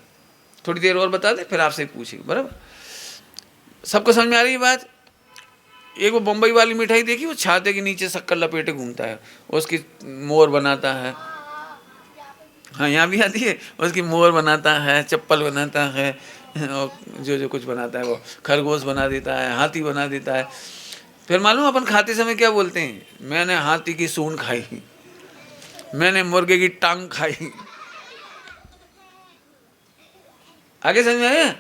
थोड़ी देर और बता दे, फिर आपसे पूछेंगे, बराबर? सबको समझ में आ रही है बात? एक वो बम्बई वाली मिठाई देखी, वो छाते के नीचे शक्कर लपेटे घूमता है, उसकी मोर बनाता है। हाँ, यहाँ भी आती है। उसकी मोर बनाता है, चप्पल बनाता है, और जो जो कुछ बनाता है, वो खरगोश बना देता है, हाथी बना देता है। फिर मालूम अपन खाते समय क्या बोलते हैं? मैंने हाथी की सूंड खाई, मैंने मुर्गे की टांग खाई। आगे समझ में आया?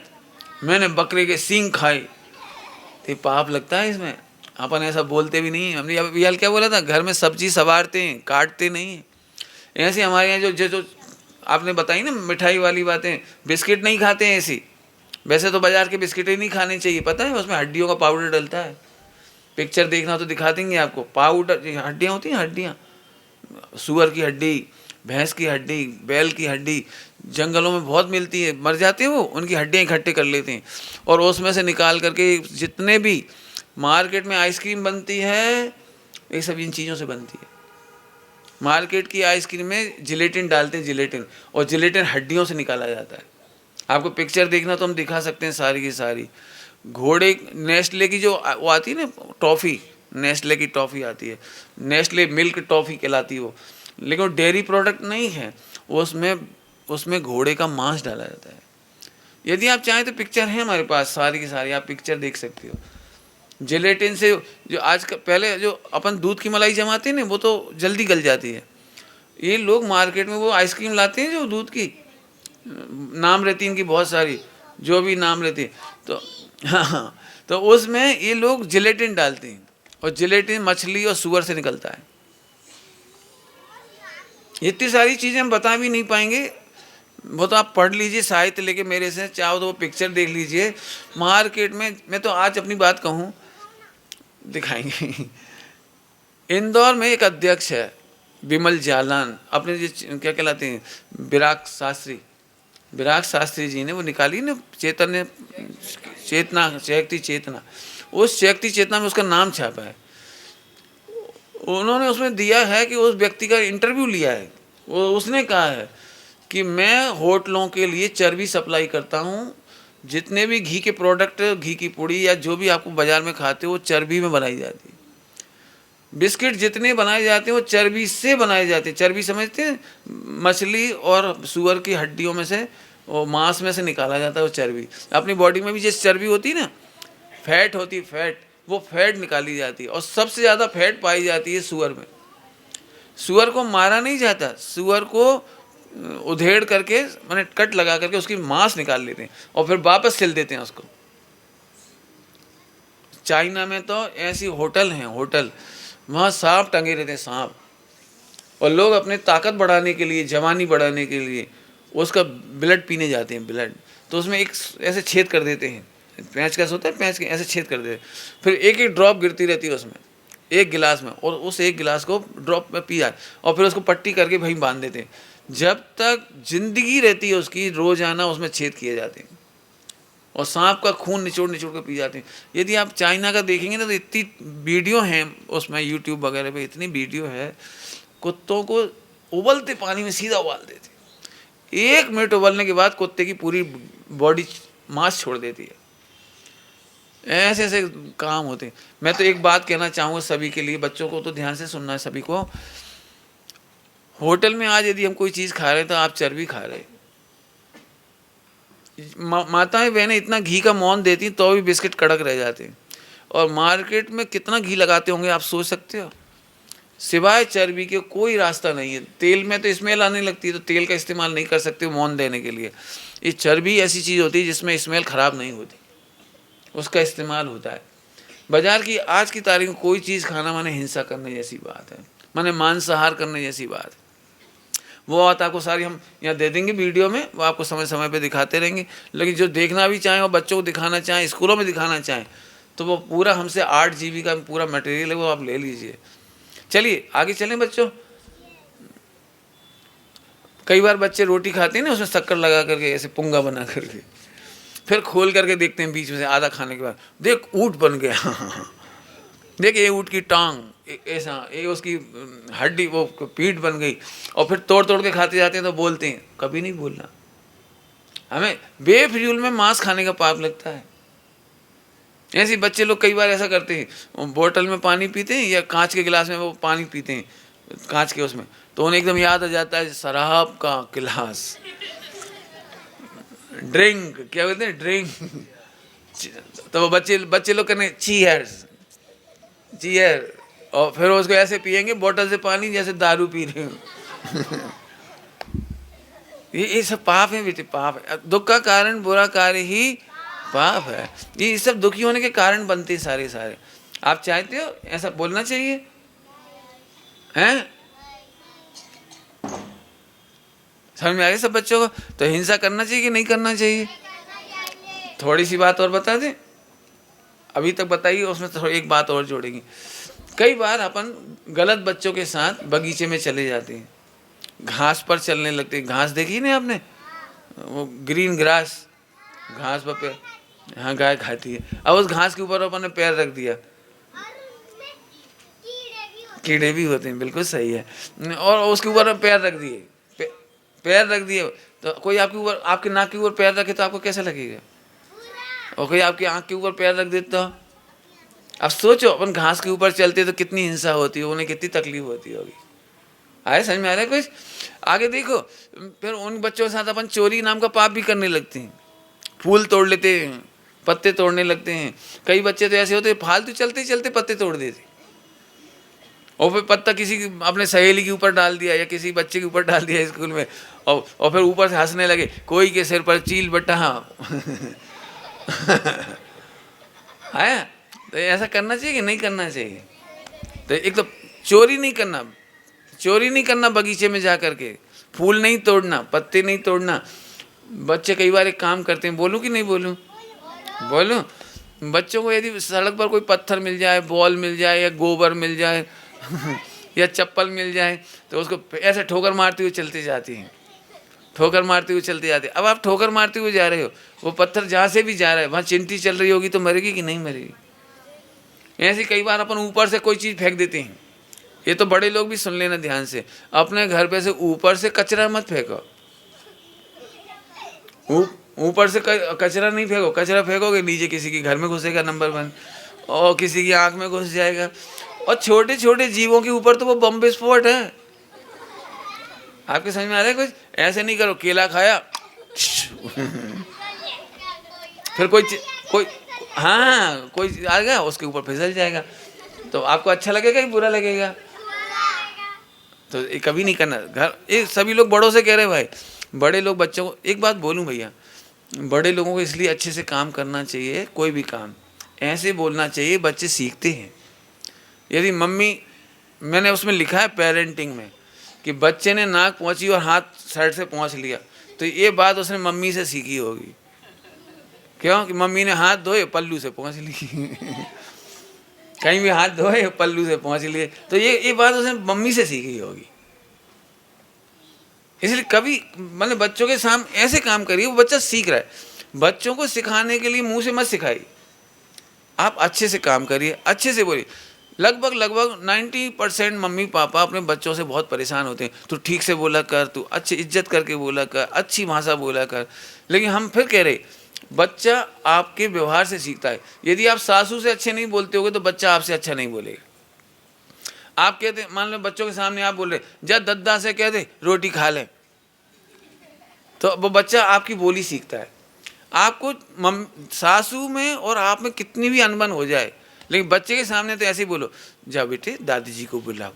मैंने बकरे के सींग खाए। तो पाप लगता है इसमें। अपन ऐसा बोलते भी नहीं। हमने अभी क्या बोला था? घर में सब्जी सवारते हैं, काटते नहीं हैं। ऐसे हमारे यहाँ जो आपने बताई ना मिठाई वाली बातें, बिस्किट नहीं खाते हैं ऐसी। वैसे तो बाजार के बिस्किट ही नहीं खाने चाहिए, पता है उसमें हड्डियों का पाउडर डलता है। पिक्चर देखना तो दिखा देंगे आपको। पाउडर, हड्डियाँ होती हैं, हड्डियाँ, सूअर की हड्डी, भैंस की हड्डी, बैल की हड्डी, जंगलों में बहुत मिलती है। मर जाते हैं वो, उनकी हड्डियाँ इकट्ठे कर लेते हैं और उसमें से निकाल करके जितने भी मार्केट में आइसक्रीम बनती है, ये सब इन चीज़ों से बनती है। मार्केट की आइसक्रीम में जिलेटिन डालते हैं, जिलेटिन, और जिलेटिन हड्डियों से निकाला जाता है। आपको पिक्चर देखना तो हम दिखा सकते हैं सारी की सारी। घोड़े, नेस्ले की जो वो आती है ना टॉफ़ी, नेस्ले की टॉफ़ी आती है, नेस्ले मिल्क टॉफ़ी कहलाती है वो, लेकिन वो डेयरी प्रोडक्ट नहीं है। उसमें घोड़े का मांस डाला जाता है। यदि आप चाहें तो पिक्चर है हमारे पास सारी की सारी, आप पिक्चर देख सकते हो। जिलेटिन से जो आज का, पहले जो अपन दूध की मलाई जमाते हैं ना, वो तो जल्दी गल जाती है। ये लोग मार्केट में वो आइसक्रीम लाते हैं जो दूध की, नाम रहती है इनकी बहुत सारी, जो भी नाम रहती है, तो हाँ, तो उसमें ये लोग जिलेटिन डालते हैं, और जिलेटिन मछली और सुअर से निकलता है। इतनी सारी चीज़ें हम बता भी नहीं पाएंगे। वो तो आप पढ़ लीजिए साहित्य लेके मेरे से, चाहो तो वो पिक्चर देख लीजिए। मार्केट में, मैं तो आज अपनी बात कहूँ, दिखाएंगे। इंदौर में एक अध्यक्ष है विमल जालान, अपने जो क्या कहलाते हैं, विराग शास्त्री जी ने वो निकाली ना चैतन्य चेतना, शक्ति चेतना। उस शक्ति चेतना में उसका नाम छापा है। उन्होंने उसमें दिया है कि उस व्यक्ति का इंटरव्यू लिया है। उसने कहा है कि मैं होटलों के लिए चर्बी सप्लाई करता हूँ। जितने भी घी के प्रोडक्ट, घी की पुड़ी या जो भी आपको बाज़ार में खाते हो, वो चर्बी में बनाई जाती है। बिस्किट जितने बनाए जाते हैं वो चर्बी से बनाए जाते हैं। चर्बी समझते हैं? मछली और सूअर की हड्डियों में से, वो मांस में से निकाला जाता है वो चर्बी। अपनी बॉडी में भी जिस चर्बी होती है ना, फैट होती है, फैट, वो फैट निकाली जाती है। और सबसे ज़्यादा फैट पाई जाती है सूअर में। सूअर को मारा नहीं जाता, सूअर को उधेड़ करके, मैंने कट लगा करके उसकी मांस निकाल लेते हैं और फिर वापस सिल देते हैं उसको। चाइना में तो ऐसी होटल हैं, होटल, वहाँ सांप टंगे रहते हैं, सांप। और लोग अपने ताकत बढ़ाने के लिए, जवानी बढ़ाने के लिए उसका ब्लड पीने जाते हैं, ब्लड। तो उसमें एक ऐसे छेद कर देते हैं, पेंचकस होता है, पेंच के ऐसे छेद कर देते हैं। फिर एक एक ड्रॉप गिरती रहती है उसमें, एक गिलास में, और उस एक गिलास को ड्रॉप में पी जाए और फिर उसको पट्टी करके वहीं बांध देते हैं। जब तक जिंदगी रहती है उसकी, रोजाना उसमें छेद किए जाते हैं। और सांप का खून निचोड़ निचोड़ के पी जाते हैं। यदि आप चाइना का देखेंगे ना तो इतनी वीडियो हैं उसमें, यूट्यूब वगैरह पे इतनी वीडियो है, कुत्तों को उबलते पानी में सीधा उबाल देते, 1 मिनट उबलने के बाद कुत्ते की पूरी बॉडी मांस छोड़ देती है। ऐसे ऐसे काम होते हैं। मैं तो एक बात कहना चाहूँगा सभी के लिए, बच्चों को तो ध्यान से सुनना है सभी को। होटल में आज यदि हम कोई चीज़ खा रहे हैं तो आप चर्बी खा रहे हैं। माताएं बहनें इतना घी का मौन देती तो भी बिस्किट कड़क रह जाते हैं। और मार्केट में कितना घी लगाते होंगे आप सोच सकते हो। सिवाय चर्बी के कोई रास्ता नहीं है। तेल में तो स्मेल आने लगती है तो तेल का इस्तेमाल नहीं कर सकते मौन देने के लिए। ये चर्बी ऐसी चीज़ होती है जिसमें स्मेल ख़राब नहीं होती, उसका इस्तेमाल होता है। बाजार की आज की तारीख में कोई चीज़ खाना माने हिंसा करने जैसी बात है, माने मांसाहार करने जैसी बात है। वो बात आपको सारी हम यहाँ दे देंगे वीडियो में, वो आपको समय समय पे दिखाते रहेंगे। लेकिन जो देखना भी चाहें और बच्चों को दिखाना चाहें, स्कूलों में दिखाना चाहें, तो वो पूरा हमसे 8 GB का पूरा मटेरियल है, वो आप ले लीजिए। चलिए आगे चलें बच्चों। कई बार बच्चे रोटी खाते हैं ना, उसमें शक्कर लगा करके ऐसे पुंगा बना करके, फिर खोल करके देखते हैं बीच में से आधा खाने के बाद, देख ऊँट बन गया देख ये ऊँट की टांग ऐसा, ये उसकी हड्डी, वो पीठ बन गई। और फिर तोड़ तोड़ के खाते जाते हैं तो बोलते हैं। कभी नहीं बोलना। हमें बेफिजूल में मांस खाने का पाप लगता है। ऐसे बच्चे लोग कई बार ऐसा करते हैं, बोतल में पानी पीते हैं या कांच के गिलास में वो पानी पीते हैं, कांच के उसमें, तो उन्हें एकदम याद आ जाता है शराब का गिलास, ड्रिंक, क्या बोलते हैं, ड्रिंक। तो वो बच्चे लोग करने चीयर्स, चीयर, और फिर उसको ऐसे पिएंगे बोतल से पानी जैसे दारू पी रहे हो। ये सब पाप है बेटे, पाप है। दुख का कारण बुरा कार्य ही पाप है। ये सब दुखी होने के कारण बनते सारे सारे। आप चाहते हो ऐसा बोलना चाहिए हैं? समझ में आ गया सब बच्चों को? तो हिंसा करना चाहिए कि नहीं करना चाहिए? थोड़ी सी बात और बता दें, अभी तक बताइए, उसमें थोड़ी एक बात और जोड़ेंगे। कई बार अपन गलत बच्चों के साथ बगीचे में चले जाते हैं, घास पर चलने लगते हैं। घास देखी ना आपने, वो ग्रीन ग्रास, घास पर हाँ गाय खाती है। अब उस घास के ऊपर अपन ने पैर रख दिया, कीड़े भी होते हैं, बिल्कुल सही है। और उसके ऊपर पैर रख दिए, पैर रख दिए, तो कोई आपके ऊपर, आपके नाक के ऊपर पैर रखे तो आपको कैसा लगेगा? और कोई आपकी आँख के ऊपर पैर रख देता। अब सोचो अपन घास के ऊपर चलते तो कितनी हिंसा होती है, उन्हें कितनी तकलीफ होती होगी। आए समझ में आ रहा है कुछ? आगे देखो, फिर उन बच्चों के साथ अपन चोरी नाम का पाप भी करने लगते हैं। फूल तोड़ लेते हैं, पत्ते तोड़ने लगते हैं। कई बच्चे तो ऐसे होते हैं फालतू चलते चलते पत्ते तोड़ देते, और फिर पत्ता किसी की अपने सहेली के ऊपर डाल दिया या किसी बच्चे के ऊपर डाल दिया स्कूल में, और फिर ऊपर से हंसने लगे, कोई के सिर पर चील बट्टा। है तो ऐसा करना चाहिए कि नहीं करना चाहिए? तो एक तो चोरी नहीं करना बगीचे में जा करके, फूल नहीं तोड़ना, पत्ते नहीं तोड़ना। बच्चे कई बार एक काम करते हैं, बोलूं कि नहीं बोलूं? बोलूं? बच्चों को यदि सड़क पर कोई पत्थर मिल जाए, बॉल मिल जाए या गोबर मिल जाए या चप्पल मिल जाए, तो उसको ऐसे ठोकर मारते हुए चलते जाती हैं, ठोकर मारते हुए चलते जाते। अब आप ठोकर मारते हुए जा रहे हो, वो पत्थर जहाँ से भी जा रहा है वहाँ चिंटी चल रही होगी तो मरेगी कि नहीं मरेगी? ऐसे कई बार अपन ऊपर से कोई चीज़ फेंक देते हैं। ये तो बड़े लोग भी सुन लेना ध्यान से, अपने घर पे से ऊपर से कचरा मत फेंको। ऊपर से कचरा नहीं फेंको, कचरा फेंकोगे नीचे किसी के घर में घुसेगा, नंबर 1, और किसी की आंख में घुस जाएगा। और छोटे छोटे जीवों के ऊपर तो वो बम विस्फोट है। आपके समझ में आ रहा है कुछ? ऐसे नहीं करो, केला खाया फिर कोई हाँ कोई आ गया उसके ऊपर फिसल जाएगा, तो आपको अच्छा लगेगा कि बुरा लगेगा? तो ये कभी नहीं करना। घर ये सभी लोग बड़ों से कह रहे भाई, बड़े लोग बच्चों को एक बात बोलूं भैया, बड़े लोगों को इसलिए अच्छे से काम करना चाहिए, कोई भी काम ऐसे बोलना चाहिए, बच्चे सीखते हैं। यदि मम्मी, मैंने उसमें लिखा है पेरेंटिंग में कि बच्चे ने नाक पहुँची और हाथ साइड से पहुँच लिया, तो ये बात उसने मम्मी से सीखी होगी। क्यों? कि मम्मी ने हाथ धोए पल्लू से पहुँच ली कहीं भी हाथ धोए पल्लू से पहुँच लिए, तो ये बात उसने मम्मी से सीखी होगी। इसलिए कभी मतलब बच्चों के सामने ऐसे काम करिए, वो बच्चा सीख रहा है। बच्चों को सिखाने के लिए मुंह से मत सिखाइए, आप अच्छे से काम करिए, अच्छे से बोलिए। लगभग 90% मम्मी पापा अपने बच्चों से बहुत परेशान होते हैं, तू ठीक से बोला कर, तू अच्छी इज्जत करके बोला कर, अच्छी भाषा बोला कर। लेकिन हम फिर कह रहे, बच्चा आपके व्यवहार से सीखता है। यदि आप सासू से अच्छे नहीं बोलते होगे तो बच्चा आपसे अच्छा नहीं बोलेगा। आप कहते, मान लो बच्चों के सामने आप बोल रहे, जा दद्दा से कह दे रोटी खा ले, तो वो बच्चा आपकी बोली सीखता है। आपको सासू में और आप में कितनी भी अनबन हो जाए, लेकिन बच्चे के सामने तो ऐसे ही बोलो, जा बेटे दादी जी को बुलाओ,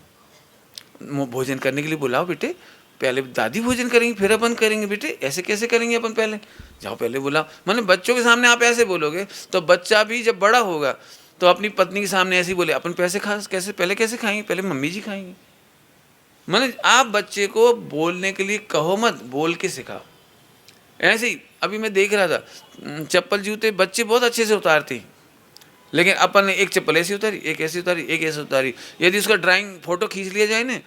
भोजन करने के लिए बुलाओ बेटे, पहले दादी भोजन करेंगे फिर अपन करेंगे बेटे, ऐसे कैसे करेंगे अपन, पहले जाओ पहले बुलाओ। माने बच्चों के सामने आप ऐसे बोलोगे तो बच्चा भी जब बड़ा होगा तो अपनी पत्नी के सामने ऐसे ही बोले, अपन पैसे कैसे पहले कैसे खाएंगे, पहले मम्मी जी खाएंगे। माने आप बच्चे को बोलने के लिए कहो मत, बोल के सिखाओ। ऐसे ही अभी मैं देख रहा था, चप्पल जूते बच्चे बहुत अच्छे से उतारते हैं, लेकिन अपन ने एक चप्पल ऐसी उतारी, एक ऐसी उतारी, एक ऐसी उतारी। यदि उसका ड्राइंग फोटो खींच लिया जाए ना,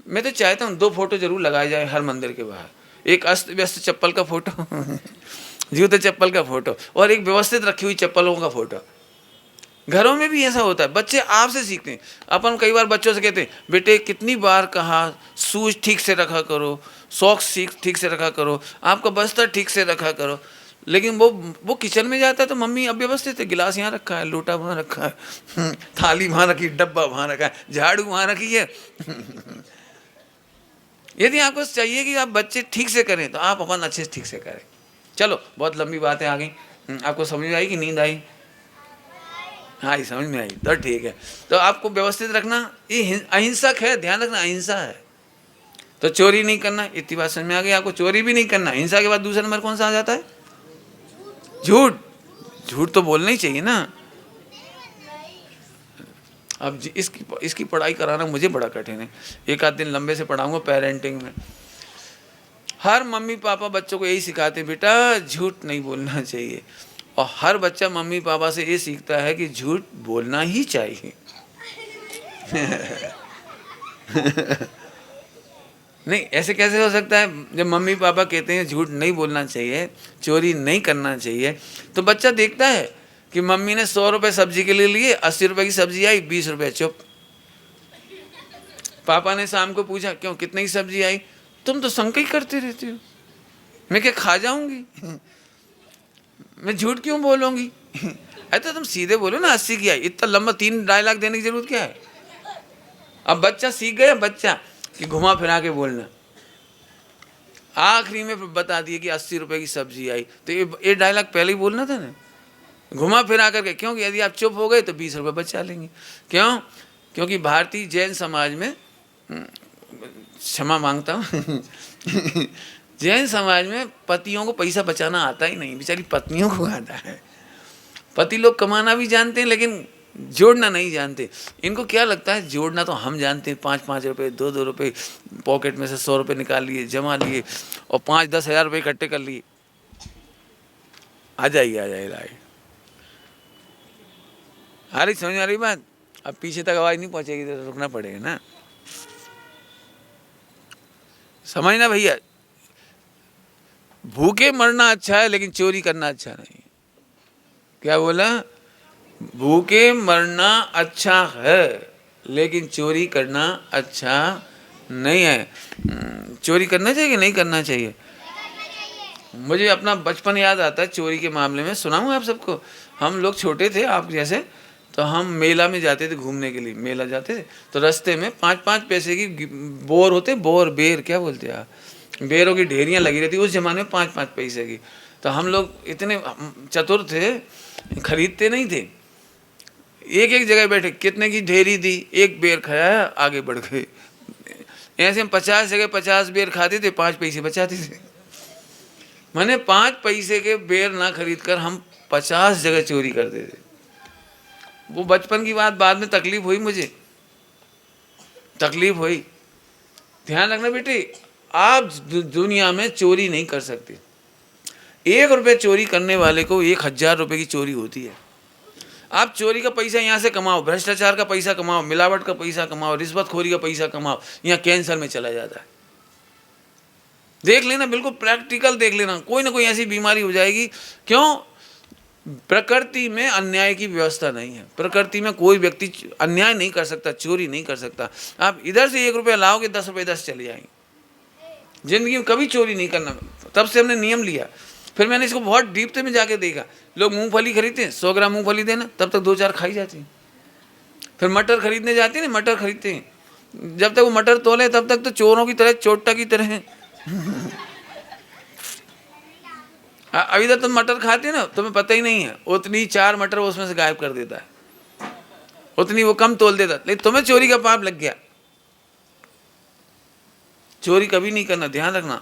मैं तो चाहता हूँ 2 फोटो जरूर लगाए जाए हर मंदिर के बाहर, एक अस्त व्यस्त चप्पल का फोटो जूते चप्पल का फोटो, और एक व्यवस्थित रखी हुई चप्पलों का फोटो। घरों में भी ऐसा होता है, बच्चे आपसे सीखते हैं। अपन कई बार बच्चों से कहते हैं, बेटे कितनी बार कहा शूज ठीक से रखा करो, सॉक्स ठीक से रखा करो, आपका बस्तर ठीक से रखा करो। लेकिन वो किचन में जाता है तो मम्मी अव्यवस्थित है, गिलास यहाँ रखा है, लोटा वहाँ रखा है, थाली वहाँ रखी, डब्बा वहाँ रखा है, झाड़ू वहाँ रखी है। यदि आपको चाहिए कि आप बच्चे ठीक से करें तो आप अपन अच्छे से ठीक से करें। चलो बहुत लंबी बातें आ गई, आपको समझ में आई कि नींद आई? हाँ, ये समझ में आई तो ठीक है। तो आपको व्यवस्थित रखना, ये अहिंसक है, ध्यान रखना अहिंसा है। तो चोरी नहीं करना, इतनी बात समझ में आ गई आपको, चोरी भी नहीं करना। हिंसा के बाद दूसरा नंबर कौन सा आ जाता है? झूठ। झूठ तो बोलना ही चाहिए ना। अब इसकी पढ़ाई कराना मुझे बड़ा कठिन है, एक आध दिन लंबे से पढ़ाऊंगा पेरेंटिंग में। हर मम्मी पापा बच्चों को यही सिखाते हैं, बेटा झूठ नहीं बोलना चाहिए, और हर बच्चा मम्मी पापा से ये सीखता है कि झूठ बोलना ही चाहिए। नहीं, ऐसे कैसे हो सकता है? जब मम्मी पापा कहते हैं झूठ नहीं बोलना चाहिए, चोरी नहीं करना चाहिए, तो बच्चा देखता है कि मम्मी ने 100 रुपये सब्जी के लिए लिए, 80 रुपये की सब्जी आई, 20 रुपये चुप। पापा ने शाम को पूछा, क्यों कितने की सब्जी आई? तुम तो संक ही करते रहते हो, मैं क्या खा जाऊंगी? मैं झूठ क्यों बोलूंगी? ऐसा तुम सीधे बोलो ना 80 की आई, इतना लंबा 3 डायलॉग देने की जरूरत क्या है? अब बच्चा सीख गया, बच्चा कि घुमा फिरा के बोलना। आखिरी में बता दिए कि 80 रुपये की सब्जी आई, तो ये डायलॉग पहले ही बोलना था ना, घुमा फिरा करके। क्योंकि यदि आप चुप हो गए तो 20 रुपये बचा लेंगे। क्यों? क्योंकि भारतीय जैन समाज में, क्षमा मांगता हूँ जैन समाज में पतियों को पैसा बचाना आता ही नहीं, बेचारी पत्नियों को आता है। पति लोग कमाना भी जानते हैं लेकिन जोड़ना नहीं जानते। इनको क्या लगता है, जोड़ना तो हम जानते हैं, 5-5 रुपये, 2-2 रुपये, पॉकेट में से 100 रुपये निकाल लिए, जमा लिए, और 5-10 हज़ार रुपये इकट्ठे कर लिए, आ जाइए लाए। आ रही समझ आ रही बात? अब पीछे तक आवाज़ नहीं पहुँचेगी तो रुकना पड़ेगा ना, समझना भैया। भूखे मरना अच्छा है लेकिन चोरी करना अच्छा नहीं। क्या बोला? भूखे मरना अच्छा है लेकिन चोरी करना अच्छा नहीं है। चोरी करना चाहिए कि नहीं करना चाहिए? मुझे अपना बचपन याद आता है चोरी के मामले में, सुनाऊँ आप सबको। हम लोग छोटे थे आप जैसे, तो हम मेला में जाते थे घूमने के लिए, मेला जाते थे तो रास्ते में 5-5 पैसे की बोर होते, बोर बेर क्या बोलते हैं, बेरों की ढेरियाँ लगी रहती उस जमाने में, 5-5 पैसे की। तो हम लोग इतने चतुर थे, खरीदते नहीं थे, एक एक जगह बैठे, कितने की ढेरी दी, एक बेर खाया, आगे बढ़ गए। ऐसे हम 50 जगह 50 बेर खाते थे, 5 पैसे बचाते थे। मैंने 5 पैसे के बेर ना खरीद कर हम 50 जगह चोरी करते थे। वो बचपन की बात, बाद में तकलीफ हुई, मुझे तकलीफ हुई। ध्यान रखना बेटे, आप दुनिया में चोरी नहीं कर सकते। 1 रुपये चोरी करने वाले को 1000 रुपये की चोरी होती है। आप चोरी का पैसा यहाँ से कमाओ, भ्रष्टाचार का पैसा कमाओ, मिलावट का पैसा कमाओ, रिश्वतखोरी का पैसा कमाओ, यहाँ कैंसर में चला जाता है। देख लेना, बिल्कुल प्रैक्टिकल देख लेना, कोई ना कोई ऐसी बीमारी हो जाएगी। क्यों? प्रकृति में अन्याय की व्यवस्था नहीं है। प्रकृति में कोई व्यक्ति अन्याय नहीं कर सकता, चोरी नहीं कर सकता। आप इधर से 1 रुपया लाओगे, 10 रुपये 10 चले जाएंगे। जिंदगी में कभी चोरी नहीं करना, तब से हमने नियम लिया। फिर मैंने इसको बहुत डीप में जाके देखा। लोग मूंगफली खरीदते हैं, 100 ग्राम मूंगफली देना, तब तक 2-4 खाई जाती हैं। फिर मटर खरीदने जाते हैं, मटर खरीदते हैं, जब तक वो मटर तोले तब तक तो चोरों की तरह, चोटा की तरह है। अभी तक तुम मटर खाते हैं ना, तुम्हें पता ही नहीं है, उतनी 4 मटर वो उसमें से गायब कर देता है, उतनी वो कम तोल देता, लेकिन तुम्हें चोरी का पाप लग गया। चोरी कभी नहीं करना, ध्यान रखना।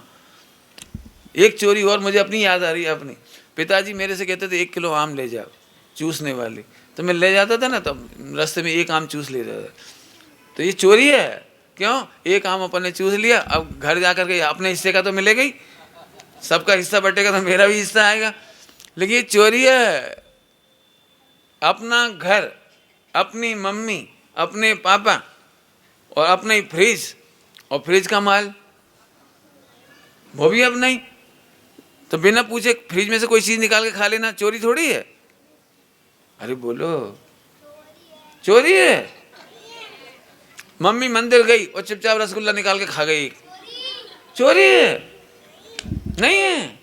एक चोरी और मुझे अपनी याद आ रही है। अपनी पिताजी मेरे से कहते थे 1 किलो आम ले जाओ, चूसने वाली। तो मैं ले जाता था ना, तब रास्ते में 1 आम चूस ले जाता। तो ये चोरी है। क्यों? 1 आम अपन ने चूस लिया, अब घर जाकर के अपने हिस्से का तो मिलेगा ही, सबका हिस्सा बटेगा तो मेरा भी हिस्सा आएगा। लेकिन ये चोरी है। अपना घर, अपनी मम्मी, अपने पापा और अपने फ्रिज, और फ्रिज का माल वो भी अब नहीं। तो बिना पूछे फ्रिज में से कोई चीज निकाल के खा लेना चोरी थोड़ी है? अरे बोलो, चोरी है। मम्मी मंदिर गई और चुपचाप रसगुल्ला निकाल के खा गई, चोरी है? नहीं है?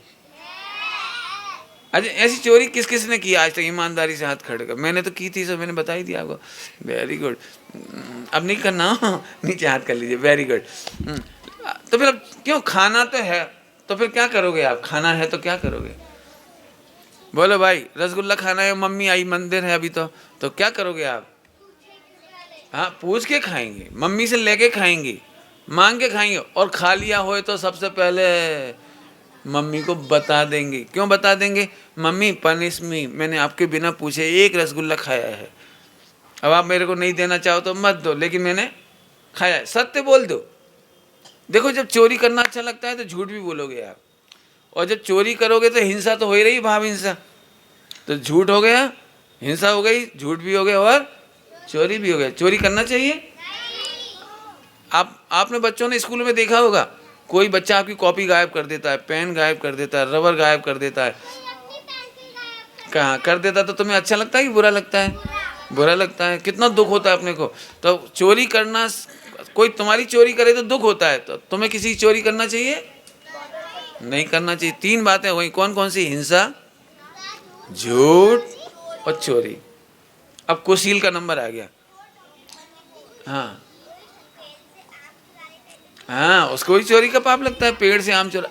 अच्छा, ऐसी चोरी किस किस ने की आज तक? ईमानदारी से हाथ खड़े कर। मैंने तो की थी, सो मैंने बता ही दिया आपको। Very good. अब नहीं करना, नीचे हाथ कर लीजिए। Very good. तो फिर अब क्यों? खाना तो है, तो फिर क्या करोगे आप? खाना है तो क्या करोगे? बोलो भाई, रसगुल्ला खाना है, मम्मी आई मंदिर है अभी तो क्या करोगे आप? हाँ, पूछ के खाएंगे, मम्मी से लेके खाएंगे, मांग के खाएंगे, और खा लिया होए तो सबसे पहले मम्मी को बता देंगे। क्यों बता देंगे? मम्मी पनिश मी, मैंने आपके बिना पूछे 1 रसगुल्ला खाया है। अब आप मेरे को नहीं देना चाहो तो मत दो, लेकिन मैंने खाया है। सत्य बोल दो। देखो, जब चोरी करना अच्छा लगता है तो झूठ भी बोलोगे आप, और जब चोरी करोगे तो हिंसा तो हो ही रही, भाव हिंसा। तो झूठ हो गया, हिंसा हो गई, झूठ भी हो गया और चोरी भी हो गया। चोरी करना चाहिए? आपने बच्चों ने स्कूल में देखा होगा, कोई बच्चा आपकी कॉपी गायब कर देता है, पेन गायब कर देता है, रबर गायब कर देता है। कहाँ कर देता? तो तुम्हें अच्छा लगता है कि बुरा लगता है? बुरा लगता है। कितना दुख होता है अपने को। तो चोरी करना, कोई तुम्हारी चोरी करे तो दुख होता है, तो तुम्हें किसी की चोरी करना चाहिए? नहीं करना चाहिए। 3 बातें वही, कौन कौन सी? हिंसा, झूठ और चोरी। अब कुशील का नंबर आ गया। हाँ हाँ, उसको भी चोरी का पाप लगता है, पेड़ से आम चोरा।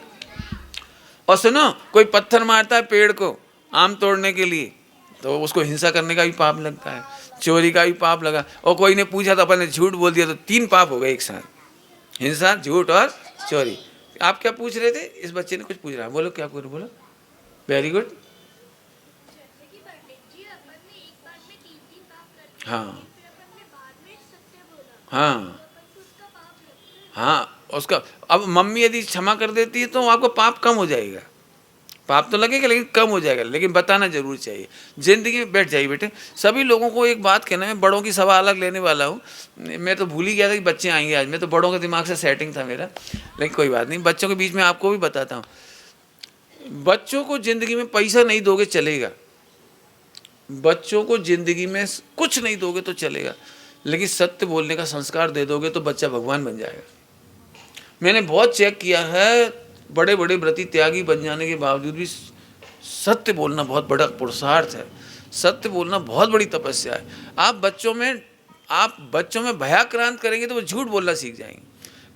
और सुनो, कोई पत्थर मारता है पेड़ को आम तोड़ने के लिए, तो उसको हिंसा करने का भी पाप लगता है, चोरी का भी पाप लगा। और कोई ने पूछा तो अपन ने झूठ बोल दिया, तो 3 पाप हो गए एक साथ, हिंसा, झूठ और चोरी। आप क्या पूछ रहे थे? इस बच्चे ने कुछ पूछ रहा है, बोलो क्या पूछ, बोलो। Very good. हाँ हाँ हाँ, उसका अब मम्मी यदि क्षमा कर देती है तो आपको पाप कम हो जाएगा। पाप तो लगेगा लेकिन कम हो जाएगा, लेकिन बताना जरूर चाहिए। जिंदगी में बैठ जाइए बेटे। सभी लोगों को एक बात कहना है, बड़ों की सभा अलग लेने वाला हूँ। मैं तो भूल ही गया था कि बच्चे आएंगे आज। मैं तो बड़ों के दिमाग से सेटिंग था मेरा, लेकिन कोई बात नहीं, बच्चों के बीच में आपको भी बताता हूँ। बच्चों को जिंदगी में पैसा नहीं दोगे चलेगा, बच्चों को जिंदगी में कुछ नहीं दोगे तो चलेगा, लेकिन सत्य बोलने का संस्कार दे दोगे तो बच्चा भगवान बन जाएगा। मैंने बहुत चेक किया है, बड़े बड़े व्रती त्यागी बन जाने के बावजूद भी सत्य बोलना बहुत बड़ा पुरुषार्थ है। सत्य बोलना बहुत बड़ी तपस्या है। आप बच्चों में भयाक्रांत करेंगे तो वो झूठ बोलना सीख जाएंगे,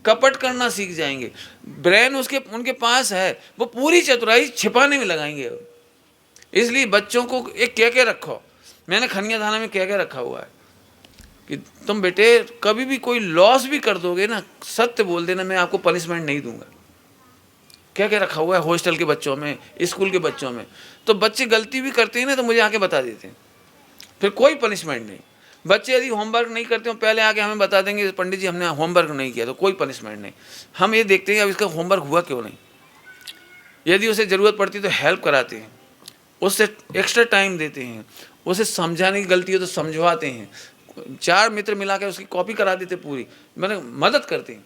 कपट करना सीख जाएंगे। ब्रेन उनके पास है, वो पूरी चतुराई छिपाने में लगाएंगे। इसलिए बच्चों को एक कह के रखो। मैंने खनिया थाना में कह के रखा हुआ है कि तुम बेटे कभी भी कोई लॉस भी कर दोगे ना, सत्य बोल देना, मैं आपको पनिशमेंट नहीं दूंगा। क्या क्या रखा हुआ है हॉस्टल के बच्चों में, स्कूल के बच्चों में। तो बच्चे गलती भी करते हैं ना तो मुझे आके बता देते हैं, फिर कोई पनिशमेंट नहीं। बच्चे यदि होमवर्क नहीं करते हो पहले आके हमें बता देंगे, पंडित जी हमने होमवर्क नहीं किया, तो कोई पनिशमेंट नहीं। हम ये देखते हैं अब इसका होमवर्क हुआ क्यों नहीं। यदि उसे ज़रूरत पड़ती तो हेल्प कराते हैं, उससे एक्स्ट्रा टाइम देते हैं, उसे समझाने की गलती हो तो समझवाते हैं। 4 मित्र मिला कर उसकी कॉपी करा देते पूरी, मैंने मदद करते हैं।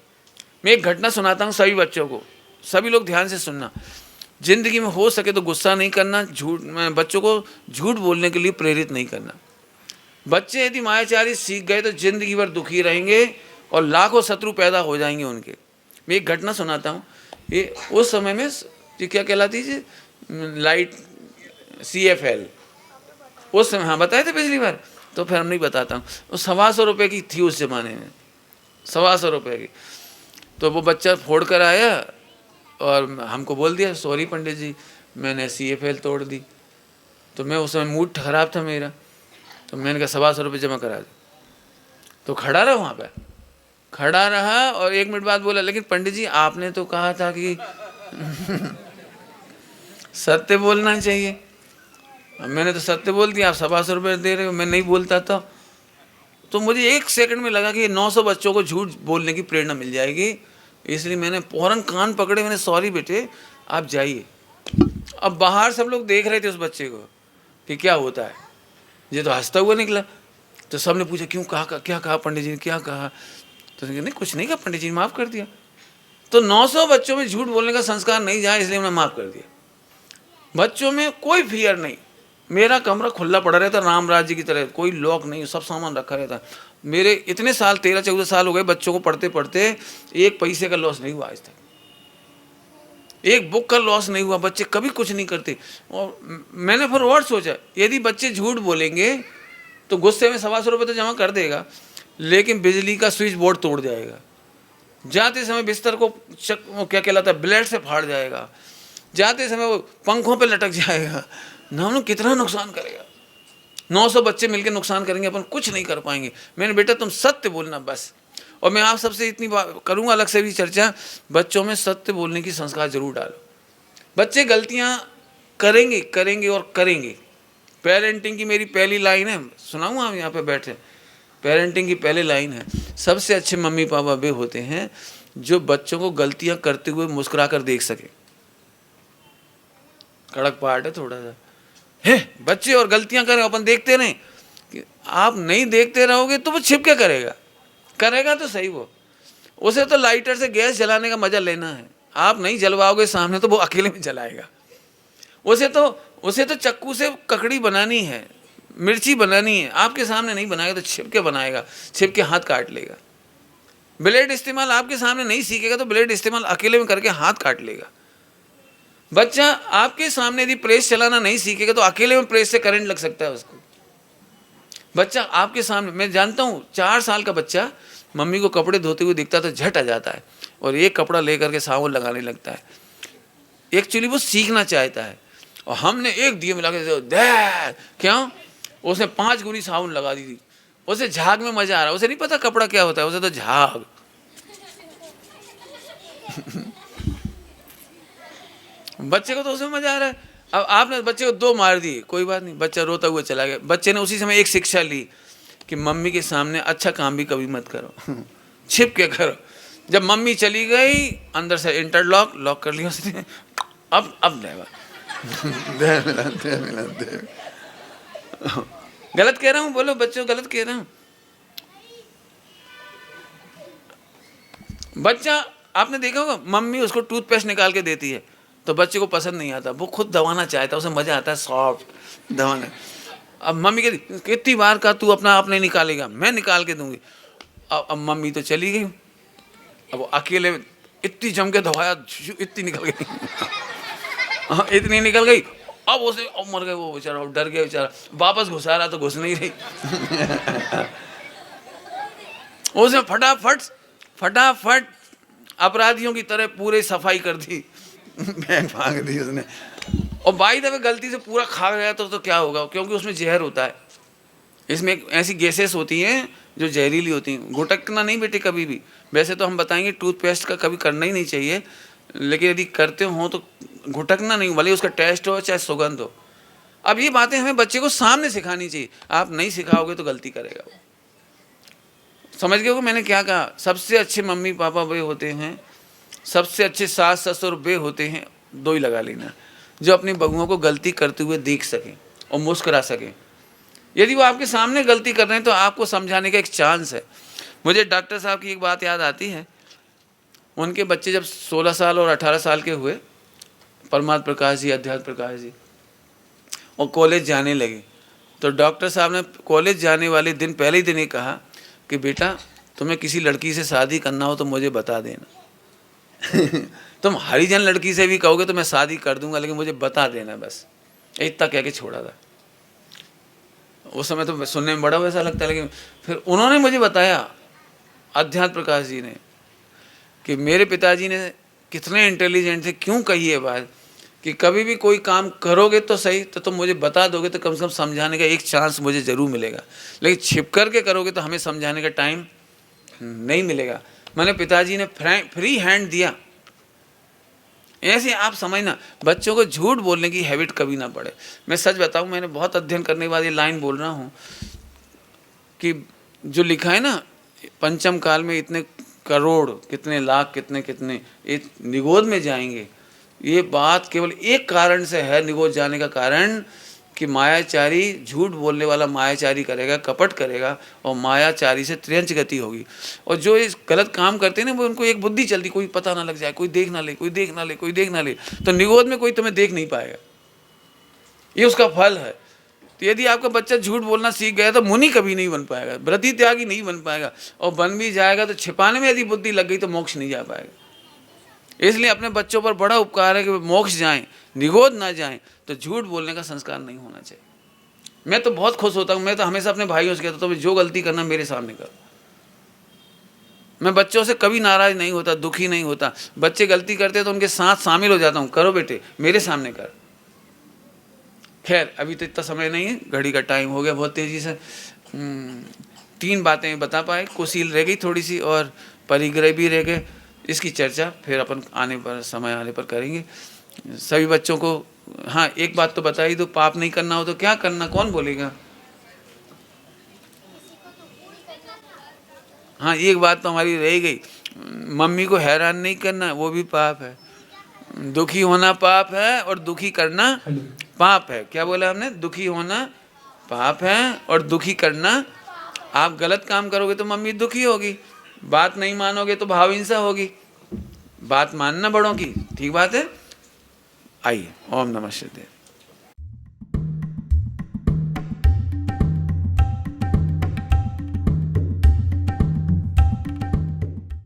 मैं एक घटना सुनाता हूँ सभी बच्चों को, सभी लोग ध्यान से सुनना, जिंदगी में हो सके तो गुस्सा नहीं करना, झूठ, बच्चों को झूठ बोलने के लिए प्रेरित नहीं करना। बच्चे यदि मायाचारी सीख गए तो जिंदगी भर दुखी रहेंगे और लाखों शत्रु पैदा हो जाएंगे उनके। मैं एक घटना सुनाता हूँ। ये उस समय में ये क्या कहलाती है, लाइट CFL, उस समय, हाँ बताए थे पिछली बार, तो फिर हम नहीं बताता हूँ। वो 125 रुपये की थी उस ज़माने में, 125 रुपये की। तो वो बच्चा फोड़ कर आया और हमको बोल दिया, सॉरी पंडित जी मैंने CFL तोड़ दी। तो मैं उस समय मूड खराब था मेरा, तो मैंने कहा 125 रुपये जमा करा दो। तो खड़ा रहा वहाँ पे, खड़ा रहा और 1 मिनट बाद बोला, लेकिन पंडित जी आपने तो कहा था कि सत्य बोलना चाहिए। मैंने तो सत्य बोल दिया, आप 125 रुपये दे रहे हो, मैं नहीं बोलता था। तो मुझे 1 सेकंड में लगा कि 900 बच्चों को झूठ बोलने की प्रेरणा मिल जाएगी, इसलिए मैंने फौरन कान पकड़े, मैंने सॉरी बेटे आप जाइए। अब बाहर सब लोग देख रहे थे उस बच्चे को कि क्या होता है, ये तो हंसता हुआ निकला। तो सबने पूछा क्यों, कहा क्या कहा पंडित जी ने, क्या कहा? तो नहीं कुछ नहीं कहा पंडित जी ने माफ़ कर दिया। तो 900 बच्चों में झूठ बोलने का संस्कार नहीं जाए, इसलिए उन्हें माफ़ कर दिया। बच्चों में कोई फियर नहीं। मेरा कमरा खुला पड़ा रहता राम राज्य की तरह, कोई लॉक नहीं, सब सामान रखा रहता। मेरे इतने साल 13-14 साल हो गए बच्चों को पढ़ते पढ़ते, 1 पैसे का लॉस नहीं हुआ आज तक, 1 बुक का लॉस नहीं हुआ। बच्चे कभी कुछ नहीं करते। और मैंने फिर और सोचा, यदि बच्चे झूठ बोलेंगे तो गुस्से में 125 रुपये तो जमा कर देगा, लेकिन बिजली का स्विच बोर्ड तोड़ जाएगा, जाते समय बिस्तर को वो क्या कहलाता है ब्लेड से फाड़ जाएगा, जाते समय वो पंखों पे लटक जाएगा। ना कितना नुकसान करेगा। 900 बच्चे मिलकर नुकसान करेंगे, अपन कुछ नहीं कर पाएंगे। मैंने बेटा तुम सत्य बोलना बस। और मैं आप सबसे इतनी बात करूंगा, अलग से भी चर्चा, बच्चों में सत्य बोलने की संस्कार जरूर डालो। बच्चे गलतियां करेंगे करेंगे और करेंगे। पेरेंटिंग की मेरी पहली लाइन है, सुनाऊँ आप यहाँ पे बैठे, पेरेंटिंग की पहली लाइन है, सबसे अच्छे मम्मी पापा वे होते हैं जो बच्चों को गलतियां करते हुए मुस्कुरा कर देख सके। कड़क पार्ट है थोड़ा सा, है बच्चे और गलतियां करें, अपन देखते रहें। कि आप नहीं देखते रहोगे तो वो छिप के करेगा, करेगा तो सही वो, उसे तो लाइटर से गैस जलाने का मजा लेना है। आप नहीं जलवाओगे सामने तो वो अकेले में जलाएगा। उसे तो चक्कू से ककड़ी बनानी है, मिर्ची बनानी है, आपके सामने नहीं बनाएगा तो छिप के बनाएगा, छिप के हाथ काट लेगा। ब्लेड इस्तेमाल आपके सामने नहीं सीखेगा तो ब्लेड इस्तेमाल अकेले में करके हाथ काट लेगा। बच्चा आपके सामने यदि प्रेस चलाना नहीं सीखेगा तो अकेले में प्रेस से करंट लग सकता है उसको। बच्चा आपके सामने, मैं जानता हूँ 4 साल का बच्चा मम्मी को कपड़े धोते हुए दिखता तो झट आ जाता है और एक कपड़ा लेकर के साबुन लगाने लगता है। एक्चुअली वो सीखना चाहता है और हमने एक दिए मिला के क्यों, उसने 5 गुनी साबुन लगा दी थी। उसे झाग में मजा आ रहा, उसे नहीं पता कपड़ा क्या होता है, उसे तो झाग। बच्चे को तो उसमें मजा आ रहा है। अब आपने बच्चे को 2 मार दिए, कोई बात नहीं, बच्चा रोता हुआ चला गया। बच्चे ने उसी समय एक शिक्षा ली कि मम्मी के सामने अच्छा काम भी कभी मत करो, छिप के करो। जब मम्मी चली गई, अंदर से इंटरलॉक लॉक कर लिया उसने। अब गलत कह रहा हूँ, बोलो बच्चों गलत कह रहा हूँ। बच्चा आपने देखा होगा, मम्मी उसको टूथपेस्ट निकाल के देती है तो बच्चे को पसंद नहीं आता, वो खुद दबाना चाहता है, उसे मजा आता है सॉफ्ट दबाना। अब मम्मी कहती कितनी बार का तू अपना आप नहीं निकालेगा, मैं निकाल के दूंगी। अब मम्मी तो चली गई, अब अकेले इतनी जम के दबाया, इतनी निकल गई, इतनी निकल गई। अब उसे अब मर गए वो बेचारा, डर गया बेचारा, वापस घुसा रहा तो घुस नहीं रही। उसने फटाफट अपराधियों की तरह पूरी सफाई कर दी, बैग भाग दी उसने। और बाई दफे गलती से पूरा खा गया तो क्या होगा, क्योंकि उसमें जहर होता है, इसमें ऐसी गैसेस होती हैं जो जहरीली होती हैं। घुटकना नहीं बेटे कभी भी। वैसे तो हम बताएंगे टूथपेस्ट का कभी करना ही नहीं चाहिए, लेकिन यदि करते हो तो घुटकना नहीं, भले उसका टेस्ट हो चाहे सुगंध हो। अब ये बातें हमें बच्चे को सामने सिखानी चाहिए, आप नहीं सिखाओगे तो गलती करेगा वो। समझ गए हो मैंने क्या कहा? सबसे अच्छे मम्मी पापा वे होते हैं, सबसे अच्छे सास ससुर वे होते हैं, 2 ही लगा लेना, जो अपनी बहुओं को गलती करते हुए देख सकें और मुस्कुरा सकें। यदि वो आपके सामने गलती कर रहे हैं तो आपको समझाने का एक चांस है। मुझे डॉक्टर साहब की एक बात याद आती है। उनके बच्चे जब 16 साल और 18 साल के हुए, परमात्म प्रकाश जी, अध्यात्म प्रकाश जी, और कॉलेज जाने लगे, तो डॉक्टर साहब ने कॉलेज जाने वाले दिन पहले ही दिन ही कहा कि बेटा तुम्हें किसी लड़की से शादी करना हो तो मुझे बता देना। तुम हरिजन लड़की से भी कहोगे तो मैं शादी कर दूंगा, लेकिन मुझे बता देना बस। इतना कह के छोड़ा था। उस समय तो सुनने में बड़ा वैसा लगता है, लेकिन फिर उन्होंने मुझे बताया, अध्यात्म प्रकाश जी ने, कि मेरे पिताजी ने कितने इंटेलिजेंट थे, क्यों कही है बात कि कभी भी कोई काम करोगे तो सही, तो तुम मुझे बता दोगे तो कम से कम समझाने का एक चांस मुझे ज़रूर मिलेगा, लेकिन छिप कर के करोगे तो हमें समझाने का टाइम नहीं मिलेगा। मैंने पिताजी ने फ्री हैंड दिया। ऐसे आप समझना, बच्चों को झूठ बोलने की हैबिट कभी ना पड़े। मैं सच बताऊं, मैंने बहुत अध्ययन करने के बाद ये लाइन बोल रहा हूँ कि जो लिखा है ना, पंचम काल में इतने करोड़, कितने लाख, कितने कितने ये निगोद में जाएंगे, ये बात केवल एक कारण से है निगोद जाने का कारण, कि मायाचारी, झूठ बोलने वाला मायाचारी करेगा, कपट करेगा, और मायाचारी से त्रियंच गति होगी। और जो इस गलत काम करते हैं ना, वो उनको एक बुद्धि चलती, कोई पता ना लग जाए, कोई देख ना ले, कोई देख ना ले, कोई देख ना ले, तो निगोद में कोई तुम्हें देख नहीं पाएगा। ये उसका फल है। तो यदि आपका बच्चा झूठ बोलना सीख गया तो मुनि कभी नहीं बन पाएगा, व्रति त्यागी नहीं बन पाएगा, और बन भी जाएगा तो छिपाने में यदि बुद्धि लग गई तो मोक्ष नहीं जा पाएगा। इसलिए अपने बच्चों पर बड़ा उपकार है कि मोक्ष जाएं, निगोद ना जाएं, तो झूठ बोलने का संस्कार नहीं होना चाहिए। मैं तो बहुत खुश होता हूँ, मैं तो हमेशा अपने भाइयों से कहता हूँ, तो जो गलती करना मेरे सामने करो। मैं बच्चों से कभी नाराज नहीं होता, दुखी नहीं होता। बच्चे गलती करते हैं तो उनके साथ शामिल हो जाता हूँ, करो बेटे, मेरे सामने कर। खैर अभी तो इतना समय नहीं है, घड़ी का टाइम हो गया बहुत तेजी से। 3 बातें बता पाए, कुशील रह गई थोड़ी सी, और परिग्रह भी रह गए। इसकी चर्चा फिर अपन आने पर, समय आने पर करेंगे। सभी बच्चों को हाँ एक बात तो बता ही दो, पाप नहीं करना हो तो क्या करना, कौन बोलेगा? हाँ एक बात तो हमारी रह गई, मम्मी को हैरान नहीं करना, वो भी पाप है। दुखी होना पाप है और दुखी करना पाप है। क्या बोला हमने? दुखी होना पाप है और दुखी करना। आप गलत काम करोगे तो मम्मी दुखी होगी, बात नहीं मानोगे तो भाव हिंसा होगी। बात मानना बड़ों की, ठीक बात है। आइए, ओम नमः शिवाय।